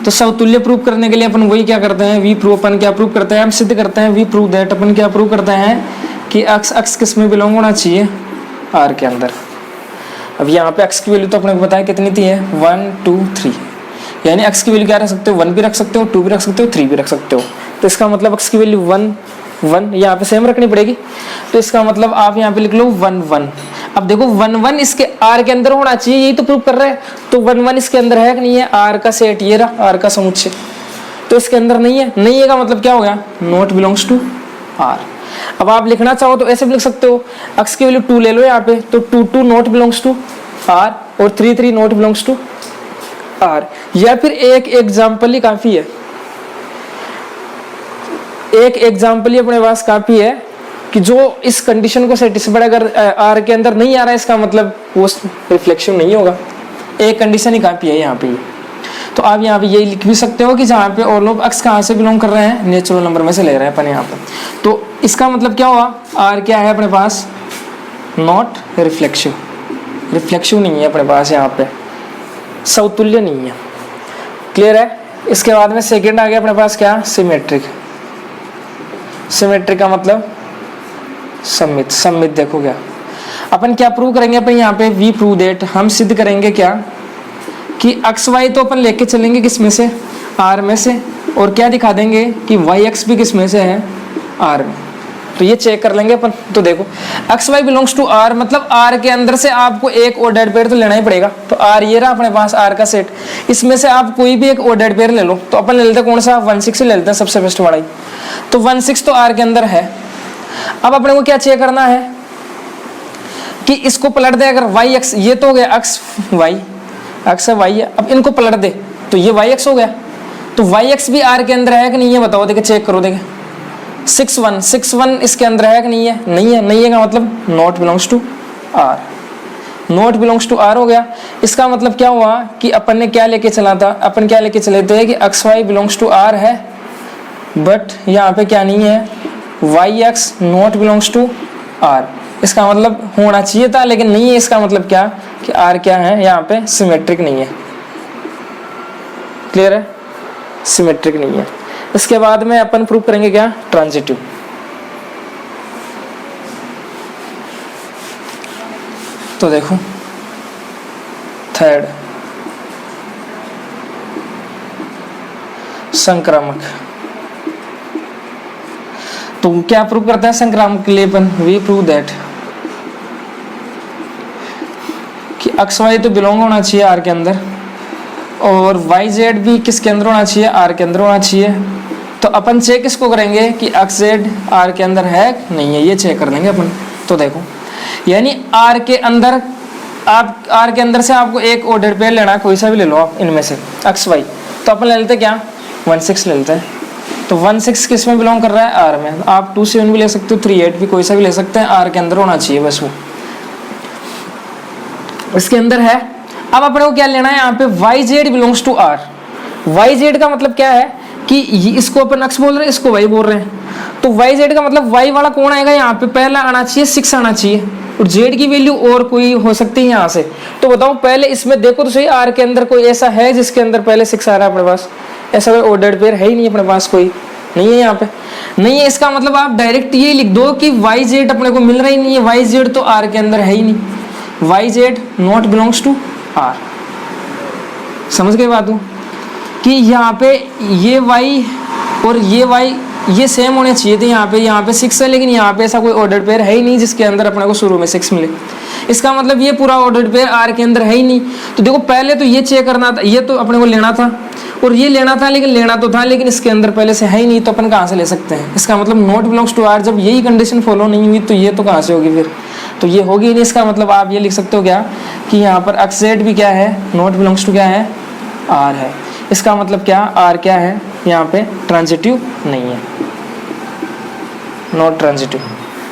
तो समतुल्य प्रूव करने के लिए अपन वही क्या करते हैं, वी प्रूव, अपन क्या प्रूव करते हैं, हम सिद्ध करते हैं वी प्रूव दैट, अपन क्या प्रूव करते हैं कि x किस में बिलोंग होना चाहिए, R के अंदर। अब यहाँ पे x की वैल्यू तो अपने को बताया कितनी थी, है 1 2 3, यानी x की वैल्यू क्या रख सकते हो, 1 भी रख सकते हो, 2 भी रख सकते हो, 3 भी रख सकते हो। तो इसका मतलब x की वैल्यू 1 1 यहाँ पे सेम रखनी पड़ेगी, तो इसका मतलब आप यहाँ पे लिख लो 1 1। अब देखो 1 1 इसके R के अंदर होना चाहिए, यही तो प्रूव कर रहे हैं। तो 1 1 इसके अंदर है कि नहीं है, R का सेट ये रहा, R का समुच्चय, तो इसके अंदर नहीं है, नहीं है का मतलब क्या हो गया, नॉट बिलोंग्स टू R। अब आप लिखना चाहो तो ऐसे भी लिख सकते हो, x की वैल्यू 2 ले लो यहाँ पे, तो 2 2 नॉट बिलोंग्स टू R और 3 3 नॉट बिलोंग्स टू R। या फिर एक एग्जाम्पल ही काफी है, एक एग्जाम्पल ही अपने पास काफी है कि जो इस कंडीशन को सेटिस्फाई अगर R के अंदर नहीं आ रहा है, इसका मतलब वो रिफ्लेक्शन नहीं होगा। एक कंडीशन ही काफी है यहाँ पे। तो आप यहाँ पे यही लिख भी सकते हो कि जहाँ पे और लोग x कहाँ से बिलोंग कर रहे हैं, नेचुरल नंबर में से ले रहे हैं अपन यहाँ पे। तो इसका मतलब क्या हुआ, R क्या है अपने पास, नॉट रिफ्लेक्सिव, रिफ्लेक्सिव नहीं है अपने पास, यहाँ पे समतुल्य नहीं है। क्लियर है? इसके बाद में सेकेंड आ गया अपने पास क्या, सिमेट्रिक। सिमेट्रिक का मतलब सममित, सममित देखो क्या अपन क्या प्रूव करेंगे, अपन यहाँ पे वी प्रूव दैट, हम सिद्ध करेंगे क्या कि एक्स वाई तो अपन लेके चलेंगे किस में से, आर में से, और क्या दिखा देंगे कि वाई एक्स भी किस में से है, आर में। तो ये चेक कर लेंगे अपन। तो देखो x Y belongs to R, मतलब आर के अंदर से आपको एक ऑर्डर्ड पेयर तो लेना ही पड़ेगा। तो आर ये रहा अपने पास आर का सेट, इसमें से आप कोई भी एक ऑर्डर्ड पेयर ले लो। तो अपन ले लेते हैं कौन सा, 1 6 ले लेते हैं सबसे फर्स्ट वाला ही। तो 1 6 तो आर के अंदर है। अब अपने को क्या चेक करना है कि इसको पलट दे, अगर वाई एक्स, ये तो हो गया एक्स वाई, एक्स है वाई है, अब इनको पलट दे तो ये वाई एक्स हो गया। तो वाई एक्स भी आर के अंदर है कि नहीं, ये बताओ, देखे चेक करो, देखे 6 1 इसके अंदर है कि नहीं है? नहीं है। नहीं है का मतलब not belongs to R, not belongs to R हो गया। इसका मतलब क्या हुआ कि अपन ने क्या लेके चला था, अपन क्या लेके चले थे कि x Y belongs to R है, बट यहाँ पे क्या नहीं है, Y X not belongs to R. इसका मतलब होना चाहिए था लेकिन नहीं है। इसका मतलब क्या कि आर क्या है यहाँ पे सिमेट्रिक नहीं है। क्लियर है? सिमेट्रिक नहीं है। इसके बाद में अपन प्रूव करेंगे क्या, ट्रांजिटिव। तो देखो थर्ड संक्रामक। तो क्या प्रूव करता है संक्रामक के लिए अपन, वी प्रूव दैट कि एक्स वाई तो बिलोंग होना चाहिए आर के अंदर और वाई जेड भी किसके अंदर होना चाहिए, आर के अंदर होना चाहिए। तो अपन चेक इसको करेंगे कि एक्स जेड आर के अंदर है नहीं है, ये चेक कर लेंगे अपन। तो देखो यानी आर के अंदर, आप आर के अंदर से आपको एक ऑर्डर पेयर लेना है, कोई सा भी ले लो आप इनमें से एक्स वाई। तो अपन ले लेते क्या, 16 ले लेते हैं। तो 16 किस में बिलोंग कर रहा है, आर में। आप 27 भी ले सकते हो, 38 भी, कोई सा भी ले सकते हैं, आर के अंदर होना चाहिए बस वो इसके अंदर है। अब अपने को क्या लेना है यहाँ पे, Y Z belongs to R. Y Z का मतलब क्या है कि इसको अपन एक्स बोल रहे हैं, इसको वाई बोल रहे हैं। तो वाई जेड का मतलब वाई वाला कौन आएगा यहाँ पे, पहला आना चाहिए 6 आना चाहिए, और जेड की वैल्यू और कोई हो सकती है यहाँ से। तो बताओ पहले इसमें देखो तो सही, आर के अंदर कोई ऐसा है जिसके अंदर पहले 6 आ रहा है अपने पास? ऐसा कोई ऑर्डर्ड पेयर है ही नहीं अपने पास, कोई नहीं है यहाँ पे, नहीं है। इसका मतलब आप डायरेक्ट ये लिख दो कि वाई जेड अपने को मिल रहा ही नहीं है, वाई जेड तो आर के अंदर है ही नहीं, Y Z not belongs to R. समझ गए बात कि यहाँ पे ये y और ये y ये सेम होने चाहिए थे। यहाँ पे 6 है लेकिन यहाँ पे ऐसा कोई ऑर्डर्ड पेयर है ही नहीं जिसके अंदर अपने को शुरू में 6 मिले। इसका मतलब ये पूरा ऑर्डर्ड पेयर आर के अंदर है ही नहीं। तो देखो पहले तो ये चेक करना था, ये तो अपने को लेना था और ये लेना था, लेकिन लेना तो था लेकिन इसके अंदर पहले से है ही नहीं, तो अपन कहाँ से ले सकते हैं। इसका मतलब नॉट बिलोंग्स टू आर, जब यही कंडीशन फॉलो नहीं हुई तो ये तो कहाँ से होगी फिर, तो ये होगी नहीं। इसका मतलब आप ये लिख सकते हो क्या कि यहाँ पर एक्स जेड भी क्या है, नॉट बिलोंग्स टू क्या है, आर है। इसका मतलब क्या, आर क्या है यहाँ पे, ट्रांजिटिव नहीं है, नॉट ट्रांजिटिव,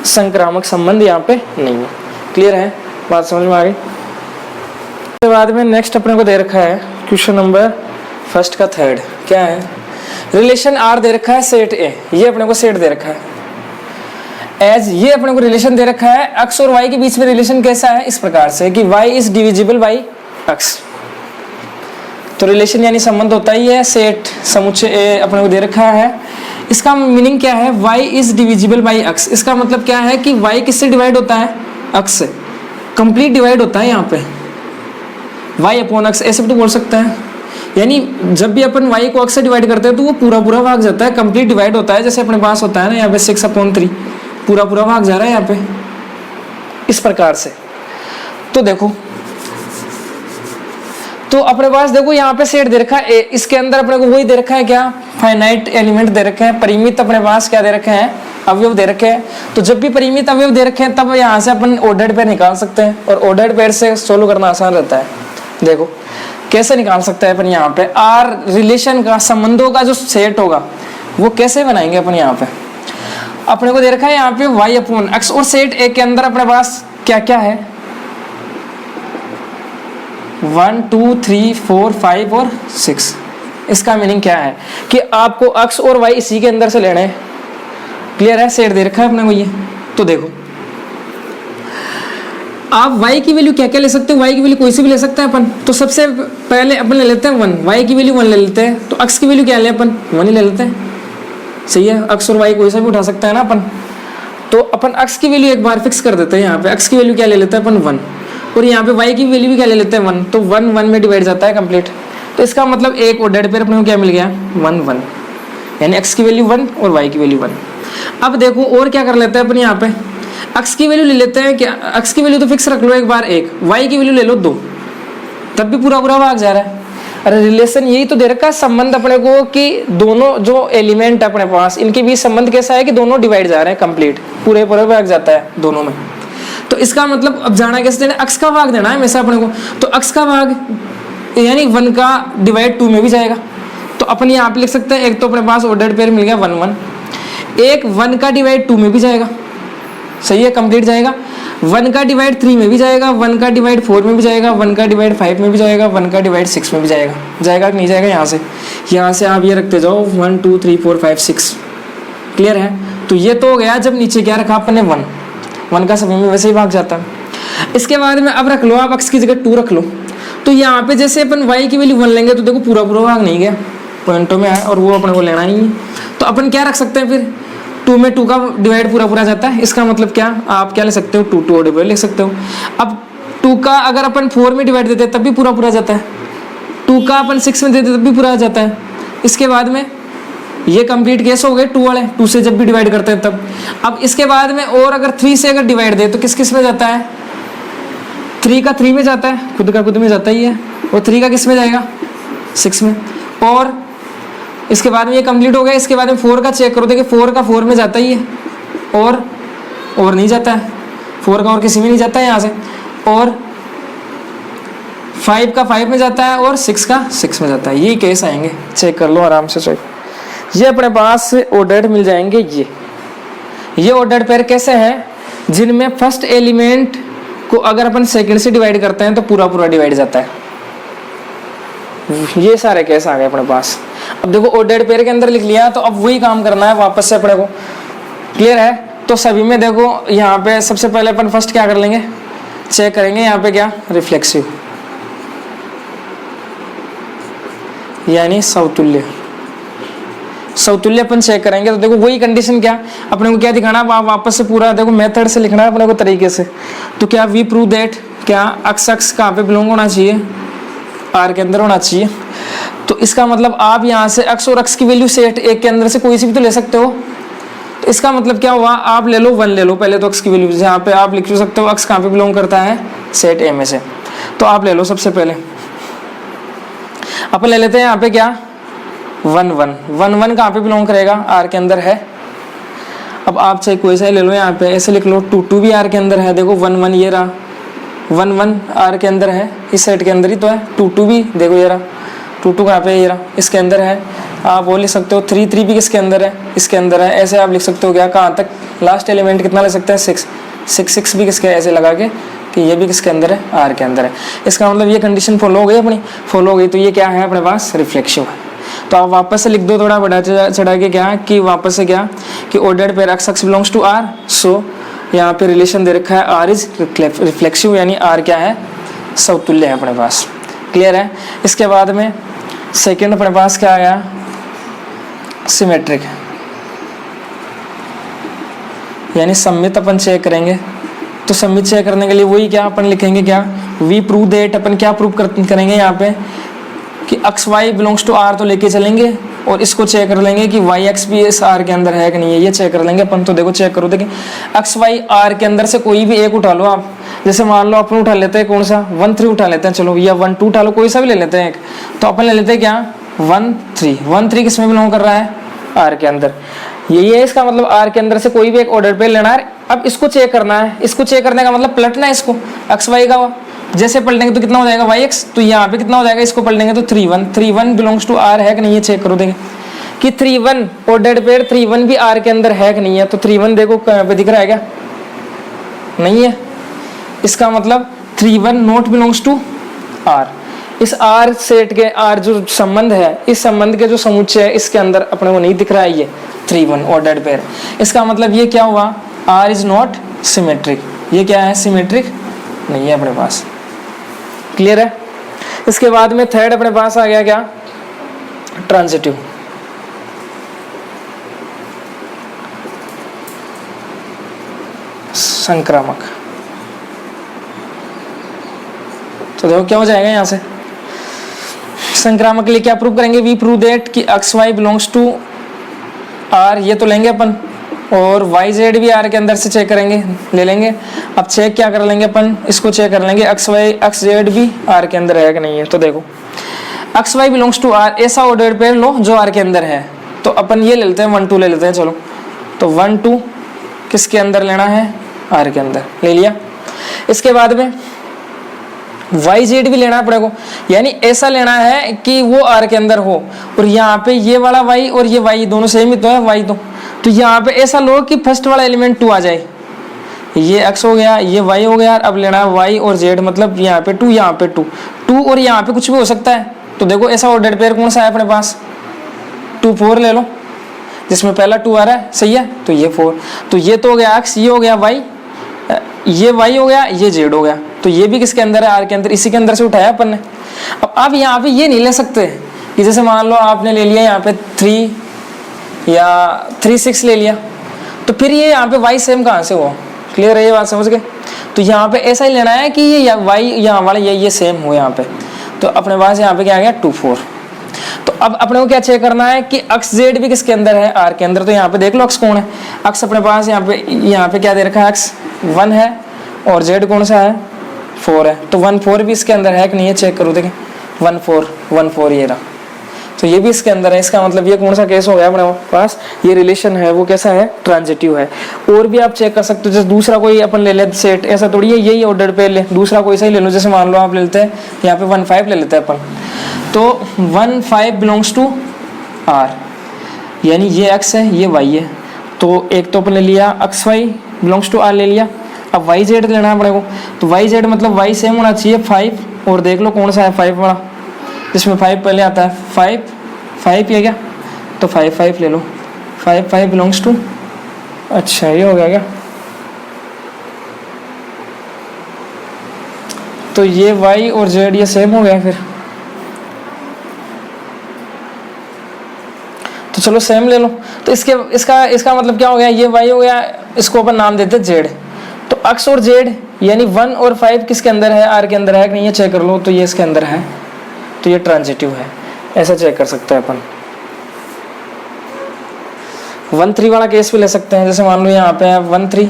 संक्रामक संबंध यहाँ पे नहीं है। क्लियर है, बात समझ में आ गई। उसके बाद में नेक्स्ट अपने को दे रखा है क्वेश्चन नंबर फर्स्ट का थर्ड, क्या है, रिलेशन आर दे रखा है सेट ए, ये अपने को सेट दे रखा है एज, ये अपने को रिलेशन दे रखा है एक्स और वाई के बीच में रिलेशन कैसा है, इस प्रकार से कि Y is divisible by X. तो रिलेशन यानी संबंध होता ही है, सेट समुच्चय ए अपने को दे रखा है। इसका मीनिंग क्या है, y is divisible by x। इसका मतलब क्या है कि y किससे डिवाइड होता है, x से, कंप्लीट डिवाइड होता है यहाँ पे y अपॉन x, ऐसे भी तो बोल सकते हैं। यानी जब भी अपन y को x से डिवाइड करते हैं तो वो पूरा पूरा भाग जाता है, कंप्लीट डिवाइड होता है। जैसे अपने पास होता है ना यहाँ पे 6/3, पूरा पूरा भाग जा रहा है यहाँ पे इस प्रकार से। तो देखो, तो अपने पास देखो यहाँ पे सेट दे रखा है, इसके अंदर अपने को वही दे रखा है क्या, फाइनाइट एलिमेंट दे रखे हैं, परिमित अपने पास क्या दे रखे हैं, अवयव दे रखे हैं। तो जब भी परिमित अवयव दे रखे हैं तब यहाँ से अपन ऑर्डर्ड पेयर निकाल सकते हैं, और ऑर्डर्ड पेयर से सोल्व करना आसान रहता है। देखो कैसे निकाल सकते हैं अपन, यहाँ पे आर रिलेशन का, संबंधों का जो सेट होगा वो कैसे बनाएंगे अपन। यहाँ पे अपने को दे रखा है यहाँ पे y अपॉन x, और सेट ए के अंदर अपने पास क्या क्या है, 1 2 3 4 5 और 6। इसका मीनिंग क्या है कि आपको x और y इसी के अंदर से लेने हैं। क्लियर है, सेट दे रखा है अपने को ये। तो देखो आप y की वैल्यू क्या क्या ले सकते हो, y की वैल्यू कोई सी भी ले सकते हैं अपन। तो सबसे पहले अपन ले लेते हैं 1, y की वैल्यू 1 ले लेते हैं। तो x की वैल्यू क्या ले अपन, 1 ही ले लेते हैं। सही है, x और y कोई सा भी उठा सकता है ना अपन। तो अपन x की वैल्यू एक बार फिक्स कर देते हैं। यहाँ पे x की वैल्यू क्या ले लेते हैं अपन, 1, और यहाँ पे y की वैल्यू भी क्या ले लेते हैं, 1। तो 1 1 में डिवाइड जाता है कंप्लीट। तो इसका मतलब एक ऑर्डर्ड पेयर अपने को क्या मिल गया, 1 1, यानी x की वैल्यू 1 और y की वैल्यू 1। अब देखो और क्या कर लेते हैं अपन, यहाँ पे x की वैल्यू ले लेते हैं क्या, x की वैल्यू तो फिक्स रख लो एक बार 1, y की वैल्यू ले लो 2, तब भी पूरा पूरा भाग जा रहा है। अरे रिलेशन यही तो दे रखा है संबंध अपने को कि दोनों जो एलिमेंट अपने पास इनके बीच संबंध कैसा है कि दोनों डिवाइड जा रहे हैं कंप्लीट, पूरे पूरे भाग जाता है दोनों में। तो इसका मतलब अब जाना कैसे देना, x का भाग देना है हमेशा अपने को। तो x का भाग यानी 1 का डिवाइड 2 में भी जाएगा। तो अपन यहाँ पे लिख सकते हैं, एक तो अपने पास ऑर्डर्ड पेयर मिल गया 1 1, एक 1 का डिवाइड 2 में भी जाएगा, सही है, कंप्लीट जाएगा। 1 का डिवाइड 3 में भी जाएगा, 1 का डिवाइड 4 में भी जाएगा, 1 का डिवाइड 5 में भी जाएगा, 1 का डिवाइड 6 में भी जाएगा। जाएगा कि नहीं जाएगा? यहाँ से आप ये रखते जाओ 1 2 3 4 5 6। क्लियर है? तो ये तो हो गया जब नीचे क्या रखा अपने 1 का सभी में वैसे ही भाग जाता है। इसके बाद में अब रख लो आप x की जगह 2 रख लो। तो यहाँ पे जैसे अपन y की वैल्यू 1 लेंगे तो देखो पूरा पूरा भाग नहीं गया, पॉइंटों में है और वो अपने को लेना ही है। तो अपन क्या रख सकते हैं फिर? 2 में 2 का डिवाइड पूरा पूरा जाता है। इसका मतलब क्या, आप क्या ले सकते हो? 2 2 डिवाइड लिख सकते हो। अब 2 का अगर अपन 4 में डिवाइड देते हैं तब भी पूरा पूरा जाता है। 2 का अपन 6 में देते तब भी पूरा जाता है। इसके बाद में ये कंप्लीट केस हो गए 2 वाले, 2 से जब भी डिवाइड करते हैं तब। अब इसके बाद में और अगर 3 से अगर डिवाइड दे तो किस किस में जाता है? 3 का 3 में जाता है, खुद का खुद में जाता ही है। और 3 का किस में जाएगा? 6 में। और इसके बाद में ये कंप्लीट हो गया। इसके बाद में 4 का चेक करो, देखिए 4 का 4 में जाता ही है और नहीं जाता है। 4 का और किसी में नहीं जाता है यहाँ से। और 5 का 5 में जाता है और 6 का 6 में जाता है। ये केस आएंगे, चेक कर लो आराम से। चेक, ये अपने पास ऑर्डर्ड मिल जाएंगे। ये ऑर्डर्ड पेयर कैसे हैं? जिनमें फर्स्ट एलिमेंट को अगर अपन सेकंड से डिवाइड करते हैं तो पूरा पूरा डिवाइड जाता है। ये सारे केस आ गए अपने पास। अब देखो ऑर्डर्ड पेयर के अंदर लिख लिया, तो अब वही काम करना है वापस से अपने को। क्लियर है? तो सभी में देखो यहाँ पे सबसे पहले अपन फर्स्ट क्या कर लेंगे? चेक करेंगे यहाँ पे क्या, रिफ्लेक्सिव यानी समतुल्य। समतुल्य अपन चेक करेंगे। तो देखो वही कंडीशन क्या अपने को क्या दिखाना, आप वापस से पूरा देखो मेथड से लिखना है अपने को तरीके से। तो क्या वी प्रूव दैट, क्या अक्स कहाँ पे बिलोंग होना चाहिए? आर के अंदर होना चाहिए। तो इसका मतलब आप यहाँ से अक्स और अक्स की वैल्यू सेट एक के अंदर से कोई सी भी तो ले सकते हो। तो इसका मतलब क्या हुआ, आप ले लो 1 ले लो पहले तो अक्स की वैल्यू। यहाँ पे आप लिख सकते हो अक्स कहाँ पे बिलोंग करता है? सेट ए में से। तो आप ले लो सबसे पहले, अपन ले लेते हैं यहाँ पे क्या 1 1 1 1 कहाँ पे बिलोंग करेगा? आर के अंदर है। अब आप चाहे कोई सा ले लो, यहाँ पे ऐसे लिख लो 2 2 भी आर के अंदर है। देखो 1 1 ये रहा, 1 1 आर के अंदर है, इस सेट के अंदर ही तो है। 2 2 भी देखो ये रहा, 2 2 कहाँ पे? ये रहा, इसके अंदर है। आप वो लिख सकते हो 3 3 भी किसके अंदर है? इसके अंदर है। ऐसे आप लिख सकते हो क्या, कहाँ तक लास्ट एलिमेंट कितना ले सकते हैं? 6 6 6 भी किसके, ऐसे लगा के कि ये भी किसके अंदर है? आर के अंदर है। इसका मतलब ये कंडीशन फॉलो हो गई अपनी, फॉलो हो गई। तो ये क्या है अपने पास? रिफ्लेक्सिव है। तो आप वापस से लिख दो थोड़ा बड़ा चढ़ा के क्या कि वापस से क्या कि ordered pair X belongs to R. So यहाँ पे रिलेशन दे रखा है आर इज रिफ्लेक्सिव, यानी आर क्या है? समतुल्य है अपने पास। क्लियर है? इसके बाद में सेकंड अपने पास क्या आया? सिमेट्रिक, यानी सम्मित अपन चेक करेंगे। तो सम्मित चेक करने के लिए वही क्या अपन लिखेंगे, क्या वी प्रूव दैट। अपन क्या प्रूव करेंगे यहाँ पे कि x Y belongs to R तो लेके चलेंगे और इसको चेक कर लेंगे कि वाई एक्स भी इस आर के अंदर है कि नहीं है, ये चेक कर लेंगे अपन। तो देखो चेक करो, देखिए एक्स वाई आर के अंदर से कोई भी एक उठा लो आप। जैसे मान लो अपन उठा लेते हैं कौन सा 1 3 उठा लेते हैं, चलो, या 1 2 उठा लो, कोई सा भी ले लेते हैं एक। तो अपन ले लेते हैं क्या 1 3 किस में बिलोंग कर रहा है? आर के अंदर। यही है इसका मतलब, आर के अंदर से कोई भी एक ऑर्डर पे लेना है। अब इसको चेक करना है। इसको चेक करने का मतलब पलटना है इसको, एक्स वाई का। जैसे पलटेंगे तो कितना हो जाएगा? Y X. तो यहाँ पे कितना हो जाएगा? इसको पलटेंगे तो 3 1 बिलोंग्स टू आर है कि नहीं, ये चेक करो देंगे कि 3 1 ऑर्डर्ड पेयर 3 1 भी आर के अंदर है कि नहीं है। तो 3 1 देखो कहाँ पे दिख रहा है, क्या नहीं है? इसका मतलब 3 1 नॉट बिलोंग्स टू आर। इस आर सेट के आर जो संबंध है, इस संबंध के जो समुच्चय है इसके अंदर अपने को नहीं दिख रहा है ये 3 1 ऑर्डर्ड पेयर। इसका मतलब ये क्या हुआ? R is not symmetric. ये क्या है? सिमेट्रिक नहीं है अपने पास। क्लियर है? इसके बाद में थर्ड अपने पास आ गया क्या? ट्रांजिटिव। संक्रामक। तो देखो क्या हो जाएगा यहां से, संक्रामक के लिए क्या प्रूव करेंगे? वी प्रूव दैट कि x Y belongs to R, ये तो लेंगे अपन, और वाई जेड भी आर के अंदर से चेक करेंगे, ले लेंगे। अब चेक क्या कर लेंगे अपन? इसको चेक कर लेंगे एक्स वाई एक्स जेड भी आर के अंदर है कि नहीं है। तो देखो x Y belongs to R, ऐसा ऑर्डर्ड पेयर लो जो आर के अंदर है। तो अपन ये ले लेते हैं 1 2 ले लेते हैं, चलो। तो 1 2 किसके अंदर लेना है? आर के अंदर ले लिया। इसके बाद में वाई जेड भी लेना है अपने को, यानी ऐसा लेना है कि वो आर के अंदर हो। और यहाँ पे ये वाला वाई और ये वाई दोनों सेम ही तो है, वाई तो यहाँ पे ऐसा लो कि फर्स्ट वाला एलिमेंट 2 आ जाए, ये x हो गया, ये y हो गया, अब लेना है y और z, मतलब यहाँ पे 2, यहाँ पे 2, 2 और यहाँ पे कुछ भी हो सकता है। तो देखो ऐसा ऑर्डर्ड पेयर कौन सा है अपने पास, 2 4 ले लो, जिसमें पहला 2 आ रहा है, सही है, तो ये 4, तो ये तो हो गया x, ये हो गया y, ये y हो गया, ये z हो गया, तो ये भी किसके अंदर है, r के अंदर, इसी के अंदर से उठाया अपन ने। अब आप यहाँ पे ये नहीं ले सकते कि जैसे मान लो आपने ले लिया यहाँ पे 3 या 3 6 ले लिया, तो फिर ये यहाँ पे y सेम कहाँ से हुआ, क्लियर है ये बात, समझ गए। तो यहाँ पे ऐसा ही लेना है कि ये y यहाँ वाला ये सेम हो यहाँ पे, तो अपने पास यहाँ पे क्या आ गया 2 4। तो अब अपने को क्या चेक करना है कि अक्स z भी किसके अंदर है, r के अंदर। तो यहाँ पे देख लो अक्स कौन है, अक्स अपने पास यहाँ पे क्या दे रखा है, अक्स 1 है और z कौन सा है 4 है, तो 1 4 भी इसके अंदर है कि नहीं है, चेक करो देखें, 1 4 ये रहा, तो ये भी इसके अंदर है। इसका मतलब ये कौन सा केस हो गया अपने पास, ये रिलेशन है वो कैसा है, ट्रांजिटिव है। और भी आप चेक कर सकते हो, जैसे दूसरा कोई अपन ले ले सेट, ऐसा थोड़ी है यही ऑर्डर पे ले, दूसरा कोई सा ही ले लो, जैसे मान लो आप ले लेते हैं यहाँ पे 1 5 ले लेते हैं अपन, तो 1 5 बिलोंग्स टू r, यानी ये x है ये y है, तो एक तो अपन ले लिया x y belongs to r ले लिया। अब y z लेना है अपने को, तो y z मतलब y सेम होना चाहिए 5, और देख लो कौन सा है 5 वाला, जिसमें 5 पहले आता है, 5 ये क्या, तो 5 ले लो, 5 बिलोंग्स टू, अच्छा ये हो गया क्या, तो ये y और z ये सेम हो गया फिर, तो चलो सेम ले लो। तो इसका मतलब क्या हो गया, ये y हो गया, इसको अपन नाम देते z, तो x और z यानी 1 और 5 किसके अंदर है, r के अंदर है कि नहीं, ये चेक कर लो, तो ये इसके अंदर है, तो ये ट्रांजिटिव है, ऐसा चेक कर सकते हैं अपन। 1 3 वाला केस भी ले सकते हैं, जैसे मान लो यहाँ पे है 1 3,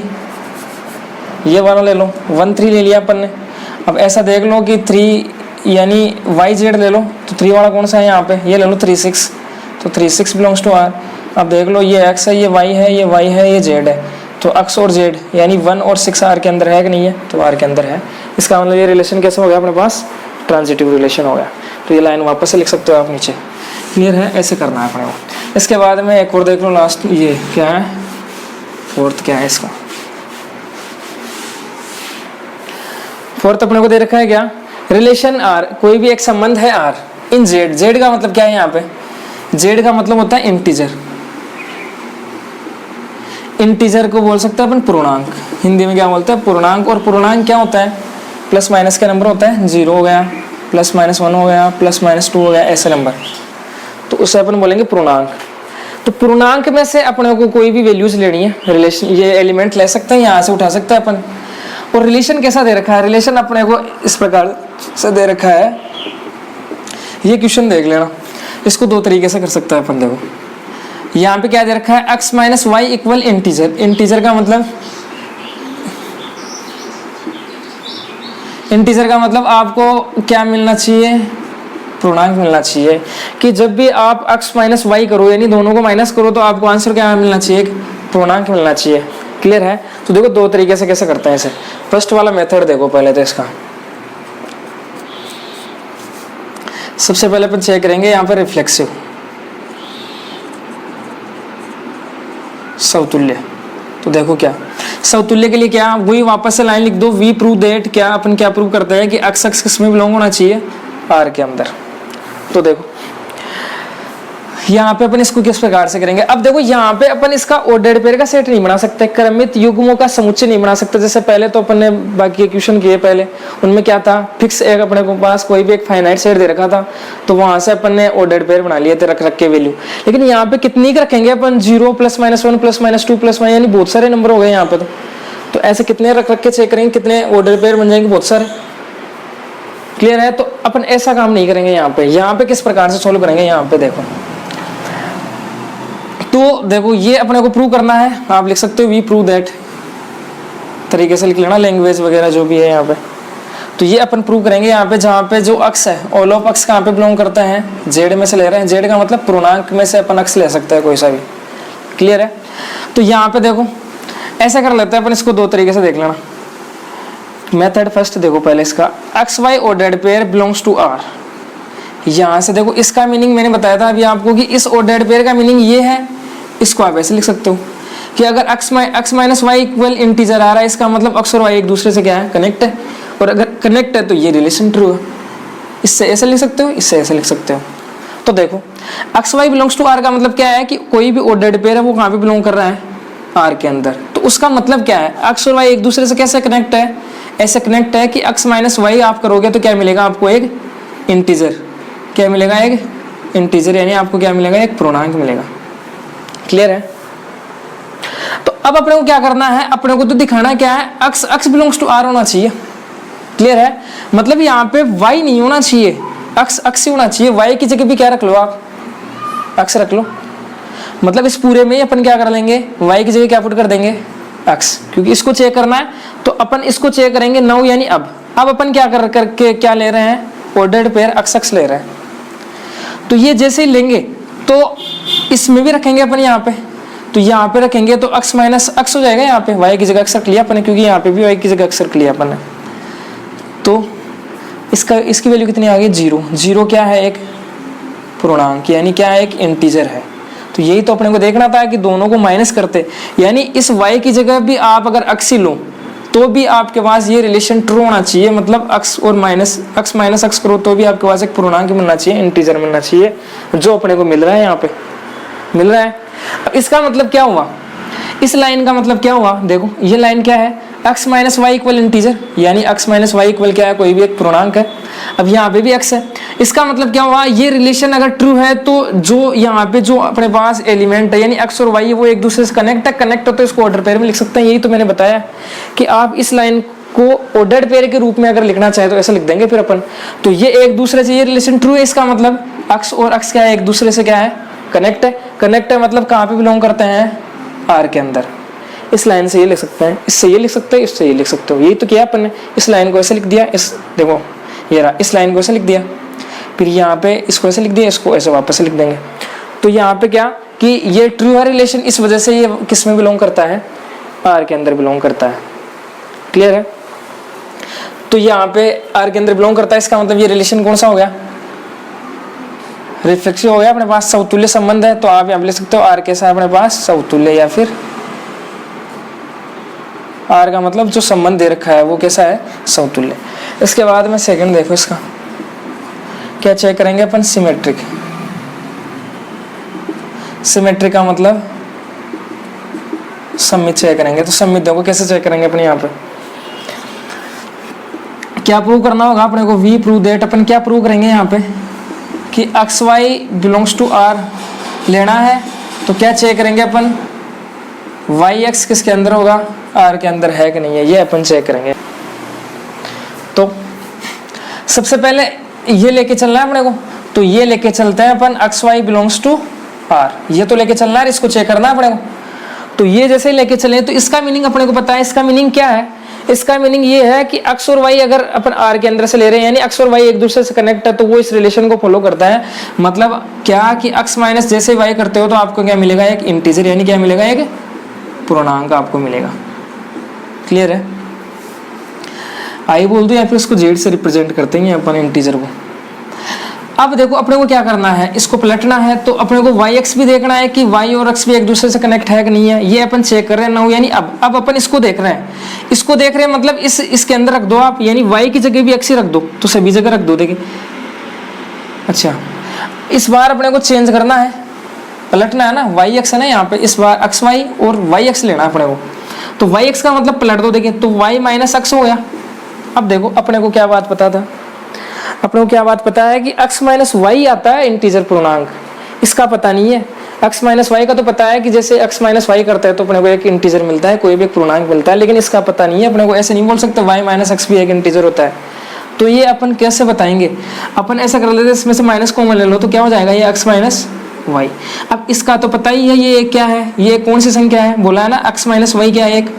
ये वाला ले लो, 1 3 ले लिया अपन ने। अब ऐसा देख लो कि 3 यानी y z ले लो, तो 3 वाला कौन सा है यहाँ पे, ये ले लो 3 6, तो 3 6 बिलोंग्स टू r। अब देख लो ये x है, ये y है, ये y है, ये z है, तो x और z यानी 1 और 6 r के अंदर है कि नहीं है, तो r के अंदर है। इसका मतलब ये रिलेशन कैसे हो गया अपने पास, ट्रांजिटिव रिलेशन हो गया। तो ये लाइन वापस से लिख सकते हो आप नीचे, क्लियर है, ऐसे करना है अपने को। इसके बाद में एक और देख लो लास्ट, ये क्या है, फोर्थ क्या है इसका, फोर्थ अपने को दे रखा है क्या, रिलेशन r, कोई भी एक संबंध है r इन z, z का मतलब क्या है यहाँ पे, z का मतलब होता है इंटीजर, इंटीजर को बोल सकते हैं अपन पूर्णांक, हिंदी में क्या बोलते हैं पूर्णांक। और पूर्णांक क्या होता है, प्लस माइनस का नंबर होता है, 0 हो गया, प्लस माइनस 1 हो गया, प्लस माइनस 2 हो गया, ऐसे नंबर, तो उससे अपन बोलेंगे पूर्णांक। तो पूर्णांक में से अपने को कोई भी वैल्यूज लेनी है, रिलेशन ये एलिमेंट ले सकते हैं, यहाँ से उठा सकते हैं अपन। और रिलेशन कैसा दे रखा है, रिलेशन अपने को इस प्रकार से दे रखा है, ये क्वेश्चन देख लेना, इसको दो तरीके से कर सकते हैं अपन। देखो यहाँ पे क्या दे रखा है, x minus Y equal integer, integer का मतलब आपको क्या मिलना चाहिए, पूर्णांक मिलना चाहिए। कि जब भी आप x माइनस वाई करो यानी दोनों को माइनस करो तो आपको आंसर क्या मिलना चाहिए, पूर्णांक मिलना चाहिए, क्लियर है। तो देखो दो तरीके से कैसे करते हैं इसे। फर्स्ट वाला मेथड देखो पहले तो इसका, सबसे पहले अपन चेक करेंगे यहाँ पर रिफ्लेक्सिव समतुल्य। तो देखो क्या समतुल्य के लिए क्या, वही वापस से लाइन लिख दो, वी प्रूव दैट, क्या अपन क्या प्रूव करते हैं कि एक्स एक्स किस में बिलोंग होना चाहिए, आर के अंदर। तो देखो यहाँ पे अपन इसको किस प्रकार से करेंगे। अब देखो यहाँ पे अपन इसका ऑर्डर्ड पेयर का सेट नहीं बना सकते, क्रमित युग्मों का समुच्चय नहीं बना सकते। जैसे पहले तो अपन ने बाकी क्वेश्चन किए पहले, उनमें क्या था, फिक्स एक अपने को पास कोई भी एक फाइनाइट सेट दे रखा था, तो वहां से अपन ने ऑर्डर्ड पेयर बना लिए थे रख रख के वैल्यू। लेकिन यहाँ पे कितनी रखेंगे अपन, 0 plus minus 1 plus minus 2 plus minus, यानी बहुत सारे नंबर हो गए यहाँ पे। तो ऐसे कितने रख रख के चेक करेंगे, कितने ऑर्डर्ड पेयर बन जाएंगे, बहुत सारे, क्लियर है। तो अपन ऐसा काम नहीं करेंगे यहाँ पे। यहाँ पे किस प्रकार से सोल्व करेंगे, यहाँ पे देखो, तो देखो ये अपने को प्रूव करना है, आप लिख सकते हो वी प्रूव दैट तरीके से लिख लेना, लैंग्वेज वगैरह जो भी है यहाँ पे। तो ये अपन प्रूव करेंगे यहाँ पे, जहाँ पे जो अक्स है, ऑल ऑफ अक्स कहाँ पे बिलोंग करते हैं, जेड में से ले रहे हैं। जेड का मतलब पूर्णांक में से अपन अक्स ले सकते हैं कोई सा भी, क्लियर है। तो यहाँ पे देखो ऐसा कर लेते हैं अपन, इसको दो तरीके से देख लेना। मेथड फर्स्ट देखो पहले इसका, x Y ordered pair belongs to R. यहाँ से देखो इसका मीनिंग मैंने बताया था अभी आपको कि इस ऑर्डर्ड पेयर का मीनिंग ये है इसको आप ऐसे लिख सकते हो कि अगर x minus Y equal integer आ रहा है, इसका मतलब x और y एक दूसरे से क्या है, कनेक्ट है, और अगर कनेक्ट है तो ये रिलेशन ट्रू है। इससे ऐसे लिख सकते हो, इससे ऐसे लिख सकते हो। तो देखो x Y belongs to R का मतलब क्या है कि कोई भी ऑर्डर्ड पेयर है वो कहाँ पे बिलोंग कर रहा है, आर के अंदर। तो उसका मतलब क्या है, एक्स और वाई एक दूसरे से कैसे कनेक्ट है, ऐसे कनेक्ट है कि एक्स माइनस वाई आप करोगे तो क्या मिलेगा आपको, एक इंटीजर। क्या मिलेगा, एक इंटीजर, यानी आपको क्या मिलेगा, एक पूर्णांक मिलेगा। क्लियर है। तो अब अपने को क्या करना है, अपने को तो दिखाना क्या है, एक्स बिलोंग्स टू आर होना चाहिए। क्लियर है, मतलब यहाँ पे y नहीं होना चाहिए, एक्स ही होना चाहिए। y की जगह भी क्या रख लो आप, एक्स रख लो। मतलब इस पूरे में अपन क्या कर लेंगे, y की जगह क्या पुट कर देंगे, x, क्योंकि इसको चेक करना है तो अपन इसको चेक करेंगे नाउ, यानी अब अपन क्या करके क्या ले रहे हैं, ऑर्डर्ड पेयर x ले रहे हैं। तो ये जैसे ही लेंगे तो इसमें भी रखेंगे अपन यहाँ पे, तो यहाँ पे रखेंगे तो x माइनस एक्स हो जाएगा, यहाँ पे y की जगह x रख लिया अपन ने, क्योंकि यहाँ पे भी y की जगह x रख लिया अपन ने। तो इसकी वैल्यू कितनी आ गई, 0। 0 क्या है, एक पूर्णांक, यानी क्या है, एक इंटीजर है। तो यही तो अपने को देखना था कि दोनों को माइनस करते, यानी इस y की जगह भी आप अगर x ही लो तो भी आपके पास ये रिलेशन ट्रू होना चाहिए, मतलब x और x माइनस एक्स करो तो भी आपके पास एक पूर्णांक मिलना चाहिए, इंटीजर मिलना चाहिए, जो अपने को मिल रहा है, यहाँ पे मिल रहा है। अब इसका मतलब क्या हुआ, इस लाइन का मतलब क्या हुआ, देखो ये लाइन क्या है, x minus Y equal integer, यानी x माइनस वाई इक्वल क्या है, कोई भी एक पूर्णांक है। अब यहाँ पे भी x है, इसका मतलब क्या हुआ, ये रिलेशन अगर ट्रू है तो जो यहाँ पे जो अपने पास एलिमेंट है यानी x और y वो एक दूसरे से कनेक्ट है तो इसको ऑर्डर पेयर में लिख सकते हैं। यही तो मैंने बताया कि आप इस लाइन को ऑर्डर्ड पेयर के रूप में अगर लिखना चाहे तो ऐसे लिख देंगे फिर अपन। तो ये एक दूसरे से, ये रिलेशन ट्रू है, इसका मतलब x और x क्या है, एक दूसरे से क्या है, कनेक्ट है मतलब कहाँ पे बिलोंग करते हैं, आर के अंदर। इस लाइन से ये लिख सकते हैं, इससे ये लिख सकते हैं, इससे ये लिख सकते हो। यही तो किया अपन ने, इस लाइन को ऐसे लिख दिया, इस देखो ये रहा, इस लाइन को ऐसे लिख दिया, फिर यहाँ पे इसको ऐसे लिख दिया, इसको ऐसे वापस लिख देंगे। तो यहाँ पे क्या कि ये ट्रू है रिलेशन, इस वजह से ये किस में बिलोंग करता है, आर के अंदर बिलोंग करता है। क्लियर है। तो यहाँ पे आर के अंदर बिलोंग करता है, इसका मतलब ये रिलेशन कौन सा हो गया, रिफ्लेक्सिव हो गया, अपने पास समतुल्य संबंध है। तो आप यहाँ ले सकते हो आर कैसा है अपने पास, समतुल्य, या फिर आर का मतलब जो संबंध दे रखा है वो कैसा है, समतुल्य। इसके बाद में सेकंड देखो, इसका क्या चेक करेंगे अपन, सिमेट्रिक। सिमेट्रिक का मतलब सममित चेक करेंगे। तो सममित देखो कैसे चेक करेंगे अपन, यहाँ पे क्या प्रूव करना होगा अपने को, वी प्रूव दैट। अपन क्या प्रूव करेंगे यहाँ पे कि x Y belongs to R लेना है, तो क्या चेक करेंगे अपन, वाई एक्स किसके अंदर होगा, आर के अंदर है कि नहीं है, ये अपन चेक करेंगे। तो सबसे पहले ये लेके चलना है अपने को, तो ये लेके चलते हैं अपन X Y belongs to R, ये तो लेके चलना है, इसको चेक करना है अपने को। तो ये जैसे लेके चले तो इसका मीनिंग अपने को पता है, इसका मीनिंग क्या है, इसका मीनिंग ये है कि x और y अगर अपन r के अंदर से ले रहे हैं यानी x और y एक दूसरे से कनेक्ट है तो वो इस रिलेशन को फॉलो करता है। मतलब क्या कि x माइनस जैसे y करते हो तो आपको क्या मिलेगा, एक इंटीजर, यानी क्या मिलेगा, एक पूर्णांक आपको मिलेगा। क्लियर है। आई बोल दो या फिर उसको जेड से रिप्रेजेंट करते हैं अपन इंटीजर को। अब देखो अपने को क्या करना है, इसको पलटना है, तो अपने को वाई एक्स भी देखना है कि वाई और एक्स भी एक दूसरे से कनेक्ट है कि नहीं है, ये अपन चेक कर रहे हैं ना, यानी अब अपन इसको देख रहे हैं, इसको देख रहे हैं मतलब इसके अंदर रख दो आप, यानी वाई की जगह भी एक्स ही रख दो, तो सभी जगह रख दो। देखिए अच्छा, इस बार अपने को चेंज करना है, पलटना है ना, वाई एक्स है ना यहाँ पे, इस बार एक्स वाई और वाई एक्स लेना है अपने को, तो वाई एक्स का मतलब पलट दो। देखिए तो वाई माइनस एक्स हो गया। अब देखो अपने को क्या बात पता था, अपने को क्या बात पता है कि x माइनस वाई आता है इंटीजर पूर्णांक, इसका पता नहीं है। x माइनस वाई का तो पता है कि जैसे x माइनस वाई करता है तो अपने को एक इंटीजर मिलता है, कोई भी एक पूर्णांक मिलता है, लेकिन इसका पता नहीं है अपने को। ऐसे नहीं बोल सकते y माइनस एक्स भी एक इंटीजर होता है, तो ये अपन कैसे बताएंगे, अपन ऐसा कर लेते इसमें से माइनस कॉमन ले लो तो क्या हो जाएगा, ये x माइनस वाई। अब इसका तो पता ही है ये क्या है, ये कौन सी संख्या है, बोला है ना x माइनस वाई क्या है, एक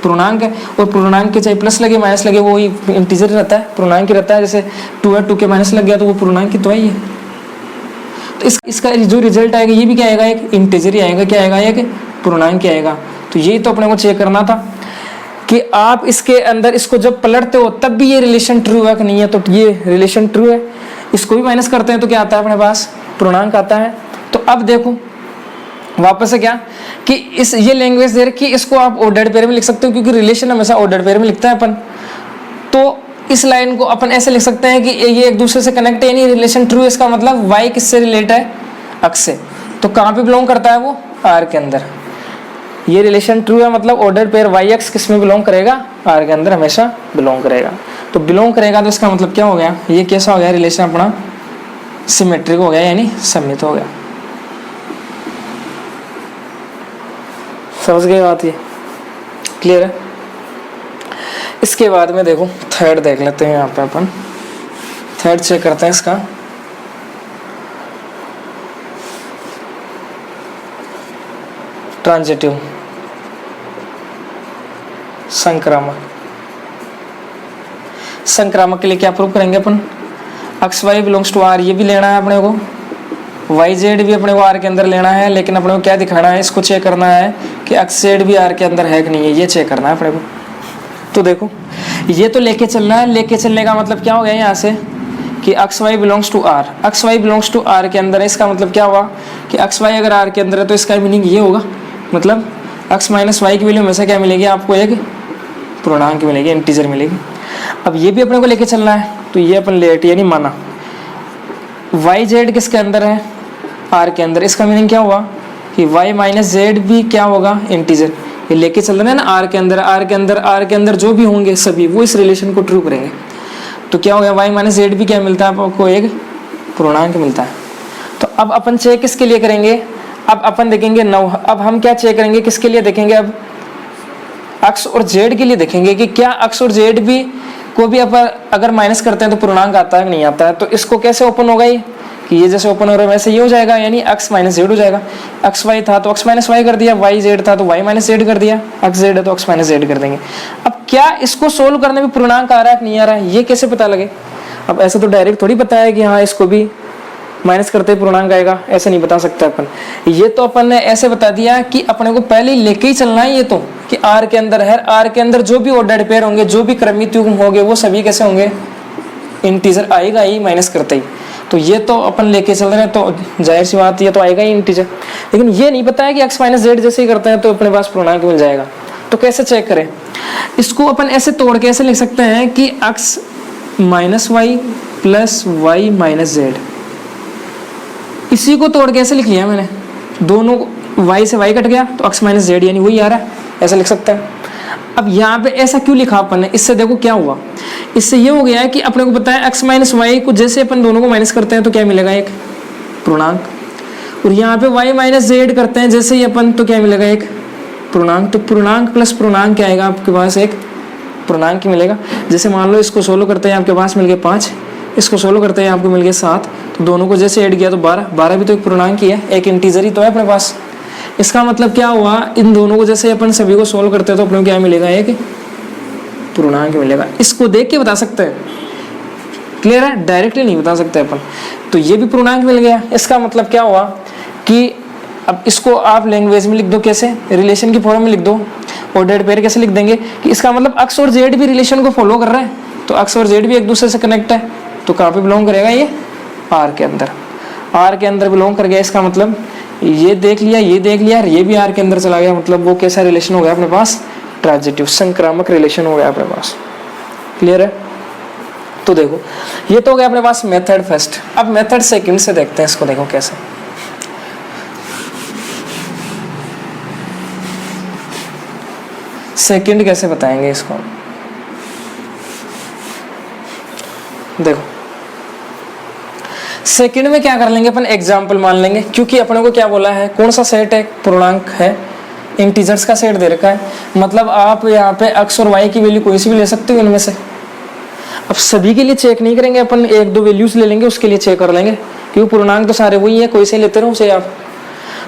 पूर्णांक है, और पूर्णांक के चाहे प्लस लगे माइनस लगे वो इंटीजर रहता है, पूर्णांक ही रहता है। जैसे 2 है, 2 के माइनस लग गया तो वो पूर्णांक ही तो है। तो इसका जो रिजल्ट आएगा ये भी क्या आएगा, एक इंटीजर ही आएगा, क्या आएगा, एक पूर्णांक ही आएगा। तो यही तो अपने को चेक करना था कि आप इसके अंदर इसको जब पलटते हो तब भी ये रिलेशन ट्रू है कि नहीं है, तो ये रिलेशन ट्रू है। इसको भी माइनस करते हैं तो क्या आता है अपने पास, पूर्णांक आता है। तो अब देखो वापस से क्या कि इस ये लैंग्वेज दे रखी है, इसको आप ऑर्डर्ड पेयर में लिख सकते हो क्योंकि रिलेशन हमेशा ऑर्डर्ड पेयर में लिखता है अपन। तो इस लाइन को अपन ऐसे लिख सकते हैं कि ये एक दूसरे से कनेक्ट है, यानी रिलेशन ट्रू। इसका मतलब y किससे रिलेट है, अक्ष से। तो कहाँ पे बिलोंग करता है वो, R के अंदर। ये रिलेशन ट्रू है मतलब ऑर्डर पेयर वाई एक्स किस में बिलोंग करेगा, आर के अंदर हमेशा बिलोंग करेगा। तो बिलोंग करेगा तो इसका मतलब क्या हो गया, ये कैसा हो गया रिलेशन अपना, सिमेट्रिक हो गया यानी सममित हो गया। समझ गए बात, ये क्लियर है। इसके बाद में देखो थर्ड देख लेते हैं, यहाँ पे अपन थर्ड चेक करते हैं इसका। ट्रांजिटिव संक्रामक। संक्रामक के लिए क्या प्रूव करेंगे अपन, X Y belongs to R, ये भी लेना है अपने को, वाई जेड भी अपने को आर के अंदर लेना है, लेकिन अपने को क्या दिखाना है, इसको चेक करना है कि एक्स जेड भी आर के अंदर है कि नहीं है, ये चेक करना है अपने को। तो देखो ये तो लेके चलना है, लेके चलने का मतलब क्या हो गया यहाँ से कि x Y belongs to R, x Y belongs to R के अंदर है। इसका मतलब क्या हुआ कि एक्स वाई अगर आर के अंदर है तो इसका मीनिंग ये होगा, मतलब एक्स माइनस वाई की वैल्यू हमेशा क्या मिलेगी आपको, एक पूर्णांक मिलेगी, इंटीजर मिलेगी। अब ये भी अपने को लेके चलना है, तो ये अपन लेट यानी माना वाई जेड किसके अंदर है, आर के अंदर। इसका मीनिंग क्या हुआ कि वाई माइनस जेड भी क्या होगा, इंटीजर। ये लेके चल रहे हैं ना आर के अंदर, आर के अंदर, आर के अंदर जो भी होंगे सभी वो इस रिलेशन को ट्रू करेंगे। तो क्या हो गया, वाई माइनस जेड भी क्या मिलता है आपको, एक पूर्णांक मिलता है। तो अब अपन चेक किसके लिए करेंगे, अब अपन देखेंगे 9। अब हम क्या चेक करेंगे, किसके लिए देखेंगे, अब एक्स और जेड के लिए देखेंगे कि क्या एक्स और जेड भी को भी अपन अगर माइनस करते हैं तो पूर्णांक आता है कि नहीं आता है। तो इसको कैसे ओपन होगा ये कि ये जैसे ओपन हो रहा है वैसे ये हो जाएगा, यानी एक्स माइनस जेड हो जाएगा। एक्स वाई था तो एक्स माइनस वाई कर दिया, वाई जेड था तो वाई माइनस जेड कर दिया, एक्स जेड है तो एक्स माइनस जेड कर देंगे। अब क्या इसको सोल्व करने में पूर्णांक आ रहा है कि नहीं आ रहा है, ये कैसे पता लगे। अब ऐसे तो डायरेक्ट थोड़ी पता है कि हाँ इसको भी माइनस करते पूर्णांक आएगा, ऐसे नहीं बता सकते अपन। ये तो अपन ने ऐसे बता दिया कि अपने को पहले ही लेके ही चलना है ये तो कि आर के अंदर है, आर के अंदर जो भी ऑर्डर्ड पेयर होंगे, जो भी क्रमित युग्म होंगे वो सभी कैसे होंगे, इंटीजर आएगा ही माइनस करते ही। तो ये तो अपन लेके चल रहे हैं तो जाहिर सी बात ये तो आएगा ही इंटीजर। लेकिन ये नहीं पता है कि एक्स माइनस जेड जैसे ही करते हैं तो अपने पास पूर्णांक मिल जाएगा। तो कैसे चेक करें, इसको अपन ऐसे तोड़ के ऐसे लिख सकते हैं कि x minus y plus y minus z, इसी को तोड़ के ऐसे लिख लिया मैंने, दोनों y से y कट गया तो x माइनस जेड यानी वही आ रहा है, ऐसा लिख सकता है। अब यहाँ पे ऐसा क्यों लिखा अपन ने, इससे देखो क्या हुआ, इससे ये हो गया है कि अपने को पता है x माइनस वाई को जैसे अपन दोनों को माइनस करते हैं तो क्या मिलेगा, एक पूर्णांक। और यहाँ पे y माइनस जेड करते हैं जैसे ही अपन तो क्या मिलेगा, एक पूर्णांक। तो पूर्णांक प्लस पूर्णांक क्या आएगा आपके पास, एक पूर्णांक ही मिलेगा। जैसे मान लो इसको सोल्व करते हैं आपके पास मिल गए 5, इसको सोल्व करते हैं आपको मिल गए 7, तो दोनों को जैसे ऐड किया तो 12, 12 भी तो एक पूर्णांक ही है, एक इंटीजर ही तो है अपने पास। इसका मतलब क्या हुआ, इन दोनों को जैसे अपन सभी को सोल्व करते हैं तो अपने को क्या मिलेगा, एक पूर्णांक मिलेगा। इसको देख के बता सकते हैं, क्लियर है, डायरेक्टली नहीं बता सकते अपन। तो ये भी पूर्णांक मिल गया। इसका मतलब क्या हुआ कि अब इसको आप लैंग्वेज में लिख दो, कैसे, रिलेशन की फॉर्म में लिख दो। ऑर्डर्ड पेयर कैसे लिख देंगे कि इसका मतलब एक्स और जेड भी रिलेशन को फॉलो कर रहे हैं, तो एक्स और जेड भी एक दूसरे से कनेक्ट है, तो कहाँ पे बिलोंग करेगा, ये आर के अंदर। आर के अंदर बिलोंग कर गया, इसका मतलब ये देख लिया, ये देख लिया, ये भी आर के अंदर चला गया, मतलब वो कैसा रिलेशन हो गया अपने पास, ट्रांजिटिव संक्रामक रिलेशन हो गया अपने पास। क्लियर है। तो देखो ये तो हो गया अपने पास मेथड फर्स्ट। अब मेथड सेकंड से देखते हैं इसको, देखो कैसे। सेकंड कैसे बताएंगे इसको, देखो सेकंड में क्या कर लेंगे अपन, एग्जाम्पल मान लेंगे, क्योंकि अपने को क्या बोला है, कौन सा सेट है, पूर्णांक है, इंटीजर्स का सेट दे रखा है, मतलब आप यहाँ पे x और y की वैल्यू कोई सी भी ले सकते हो इनमें से। अब सभी के लिए चेक नहीं करेंगे अपन, एक दो वैल्यूज ले लेंगे उसके लिए चेक कर लेंगे, क्योंकि पूर्णांक तो सारे वही है, कोई से लेते रहो उसे आप।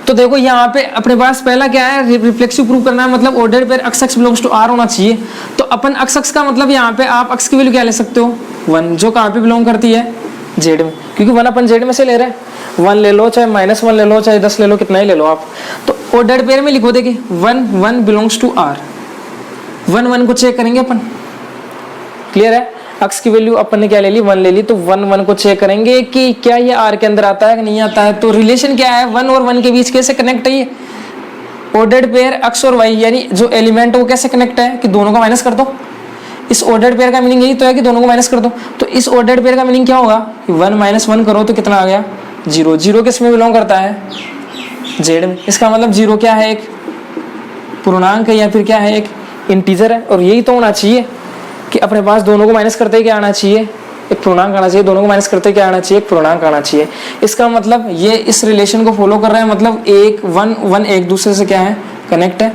तो देखो यहाँ पे अपने पास पहला क्या है, रिफ्लेक्सिव प्रूव करना है, मतलब order pair x belongs to r होना चाहिए। तो अपन x का मतलब यहाँ पे आप x की वैल्यू क्या ले सकते हो, 1, जो कहाँ पे बिलोंग करती है, z में, क्योंकि 1 अपन z में से ले रहे हैं। 1 ले लो, चाहे -1 ले लो, चाहे 10 ले लो, कितना ही ले लो आप। तो ऑर्डर पेयर में लिखो, देखिए 1 1 बिलोंग्स टू r, 1 1 को चेक करेंगे अपन। क्लियर है। एक्स की वैल्यू अपन ने क्या ले ली, 1 ले ली, तो 1 1 को चेक करेंगे कि क्या ये आर के अंदर आता है कि नहीं आता है। तो रिलेशन क्या है, 1 और 1 के बीच कैसे कनेक्ट है ये ऑर्डर्ड पेयर एक्स और वाई, यानी जो एलिमेंट वो कैसे कनेक्ट है कि दोनों को माइनस कर दो। इस ऑर्डर्ड पेयर का मीनिंग यही तो है कि दोनों को माइनस कर दो। तो इस ऑर्डर्ड पेयर का मीनिंग क्या होगा, 1 - 1 करो तो कितना आ गया 0। 0 किस में बिलोंग करता है, जेड में। इसका मतलब 0 क्या है, एक पूर्णांक है या फिर क्या है, एक इंटीजर है। और यही तो होना चाहिए कि अपने पास दोनों को माइनस करते ही क्या आना चाहिए, एक पूर्णांक आना चाहिए। दोनों को माइनस करते क्या आना चाहिए, एक पूर्णांक आना चाहिए। इसका मतलब ये इस रिलेशन को फॉलो कर रहे हैं, मतलब 1 1 एक दूसरे से क्या है, कनेक्ट है,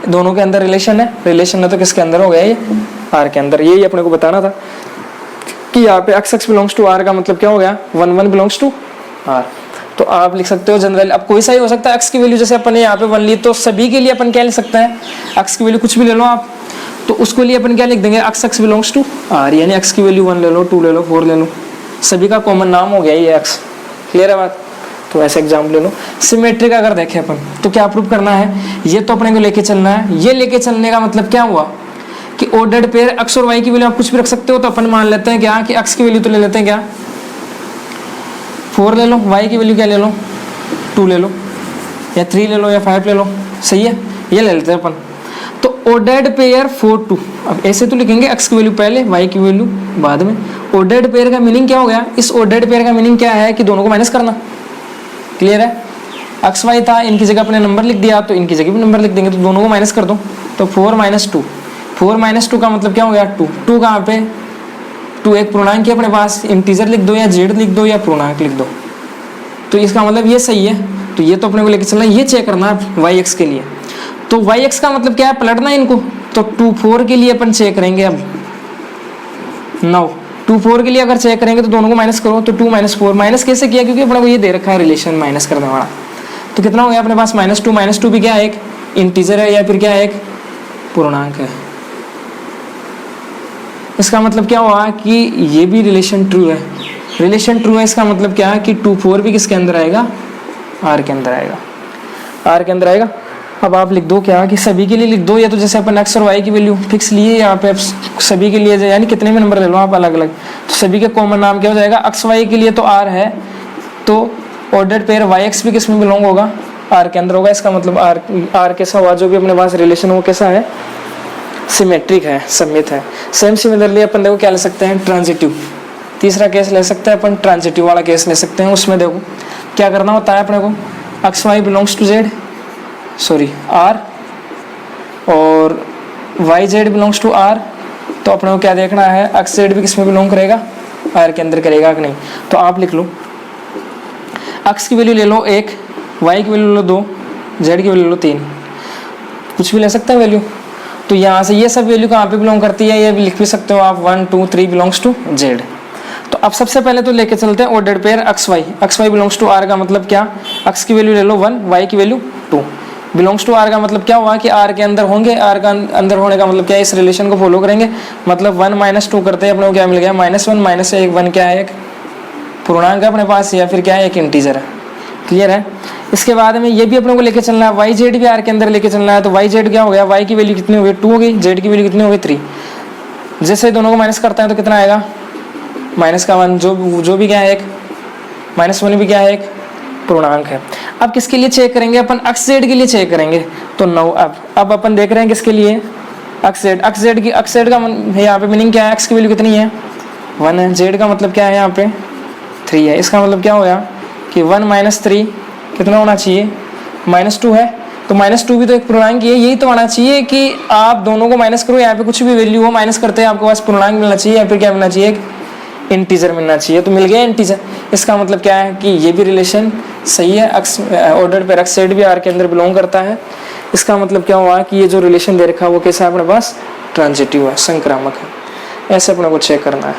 दोनों के अंदर रिलेशन है। रिलेशन है तो किसके अंदर हो गया, ये आर के अंदर। यही अपने को बताना था कि यहाँ पे x बिलोंग्स टू आर का मतलब क्या हो गया, 1 1 बिलोंग्स टू आर। तो आप लिख सकते हो जनरल, अब कोई सा ही हो सकता है। x की वैल्यू जैसे अपन ने यहाँ पे 1 ली, तो सभी के लिए अपन क्या लिख सकते हैं, x की वैल्यू कुछ भी ले लो आप, तो उसको लिए अपन क्या लिख देंगे, x बिलोंग्स टू आर, यानी x की वैल्यू 1 ले लो, 2 ले लो, 4 ले लो, सभी का कॉमन नाम हो गया ये x। क्लियर है बात। तो ऐसे एग्जाम्पल ले लो। सिमेट्रिक अगर देखें अपन तो क्या प्रूव करना है, ये तो अपने को लेके चलना है। ये लेके चलने का मतलब क्या हुआ कि ऑर्डर्ड पेयर x और y की वैल्यू आप कुछ भी रख सकते हो। तो अपन मान लेते हैं क्या कि x की वैल्यू तो ले लेते हैं क्या 4 ले लो, y की वैल्यू क्या ले लो 2 ले लो, या 3 ले लो, या 5 ले लो, सही है, ये ले लेते हैं अपन। तो ऑर्डर्ड पेयर 4 2, अब ऐसे तो लिखेंगे x की वैल्यू पहले, y की वैल्यू बाद में। ऑर्डर्ड पेयर का मीनिंग क्या हो गया, इस ऑर्डर्ड पेयर का मीनिंग क्या है कि दोनों को माइनस करना। क्लियर है, एक्स वाई था, इनकी जगह अपने नंबर लिख दिया, तो इनकी जगह भी नंबर लिख देंगे, तो दोनों को माइनस कर दो। तो 4 - 2, 4 - 2 का मतलब क्या हो गया 2। 2 कहाँ पे, 2 एक पूर्णांक है अपने पास, इंटीजर लिख दो या जेड लिख दो या पूर्णांक लिख दो। तो इसका मतलब ये सही है, तो ये तो अपने को लेके चलना है। ये चेक करना है वाई एक्स के लिए। तो वाई एक्स का मतलब क्या है, पलटना है इनको। तो 2 4 के लिए अपन चेक करेंगे। अब 9 2 4 के लिए अगर चेक करेंगे तो दोनों को माइनस करो, तो 2 - 4 माइनस कैसे किया, क्योंकि अपने को ये दे रखा है रिलेशन माइनस करने वाला। तो कितना हो गया अपने पास -2 - 2 भी क्या है, एक इंटीजर है या फिर क्या है, एक पूर्णांक है। इसका मतलब क्या हुआ कि ये भी रिलेशन ट्रू है। रिलेशन ट्रू है, इसका मतलब क्या है कि 2 4 भी किसके अंदर आएगा, आर के अंदर आएगा, आर के अंदर आएगा। अब आप लिख दो क्या कि सभी के लिए लिख दो, या तो जैसे अपन एक्स और वाई की वैल्यू फिक्स लिए यहाँ पे सभी के लिए, यानी कितने भी नंबर ले लो आप अलग अलग, तो सभी के कॉमन नाम क्या हो जाएगा, एक्स वाई के लिए तो आर है, तो ऑर्डर्ड पेयर वाई एक्स भी किस में बिलोंग होगा, आर के अंदर होगा। इसका मतलब आर कैसा हुआ, जो भी अपने पास रिलेशन हो कैसा है, सिमेट्रिक है, सममित है। सेम सिमिलरली अपन देखो क्या ले सकते हैं, ट्रांजिटिव। तीसरा केस ले सकते हैं अपन, ट्रांजिटिव वाला केस ले सकते हैं। उसमें देखो क्या करना होता है अपने को, X Y belongs to Z, sorry R, और Y Z belongs to R. तो अपने को क्या देखना है, एक्स जेड भी किस में बिलोंग करेगा, आर के अंदर करेगा कि नहीं। तो आप लिख लो एक्स की वैल्यू ले लो 1, वाई की वैल्यू ले लो 2, जेड की वैल्यू ले लो 3, कुछ भी ले सकते हैं वैल्यू। तो यहाँ से ये सब वैल्यू कहाँ पे बिलोंग करती है, ये भी लिख भी सकते हो आप 1 2 3 बिलोंग्स टू जेड। तो अब सबसे पहले तो लेके चलते हैं ordered pair x Y belongs to R का मतलब क्या, एक्स की वैल्यू ले लो 1, वाई की वैल्यू 2, बिलोंग्स टू आर का मतलब क्या हुआ कि आर के अंदर होंगे। आर का अंदर होने का मतलब क्या है, इस रिलेशन को फॉलो करेंगे। मतलब 1 - 2 करते हैं अपने को क्या मिल गया, -1 - 1 1 क्या है, एक पूर्णांक है अपने पास, या फिर क्या है, एक इंटीजर है। क्लियर है। इसके बाद में ये भी अपने को लेके चलना है, वाई जेड भी आर के अंदर लेके चलना है। तो वाई जेड क्या हो गया, वाई की वैल्यू कितनी हो गई 2 हो गई, जेड की वैल्यू कितनी हो गई 3। जैसे दोनों को माइनस करते हैं तो कितना आएगा, -1, जो भी क्या है, एक -1 भी क्या है, एक पूर्णांक है। अब किसके लिए चेक करेंगे अपन, एक्स जेड के लिए चेक करेंगे। तो 9 अब अपन देख रहे हैं किसके लिए, एक्स जेड का यहाँ पे मीनिंग क्या है, एक्स की वैल्यू कितनी है 1 है, जेड का मतलब क्या है यहाँ पे 3 है। इसका मतलब क्या हो गया कि 1 - 3 कितना होना चाहिए, -2 है। तो -2 भी तो एक पूर्णांक ही है। यही तो आना चाहिए कि आप दोनों को माइनस करो, यहाँ पे कुछ भी वैल्यू हो माइनस करते हैं आपके पास पूर्णांक मिलना चाहिए, या फिर क्या मिलना चाहिए, एक इंटीजर मिलना चाहिए। तो मिल गया इंटीजर। इसका मतलब क्या है कि ये भी रिलेशन सही है, ऑर्डर पे एक्स जेड भी आर के अंदर बिलोंग करता है। इसका मतलब क्या हुआ कि ये जो रिलेशन दे रखा है वो कैसा है अपने पास, ट्रांजिटिव है, संक्रामक है। ऐसे अपने को चेक करना है।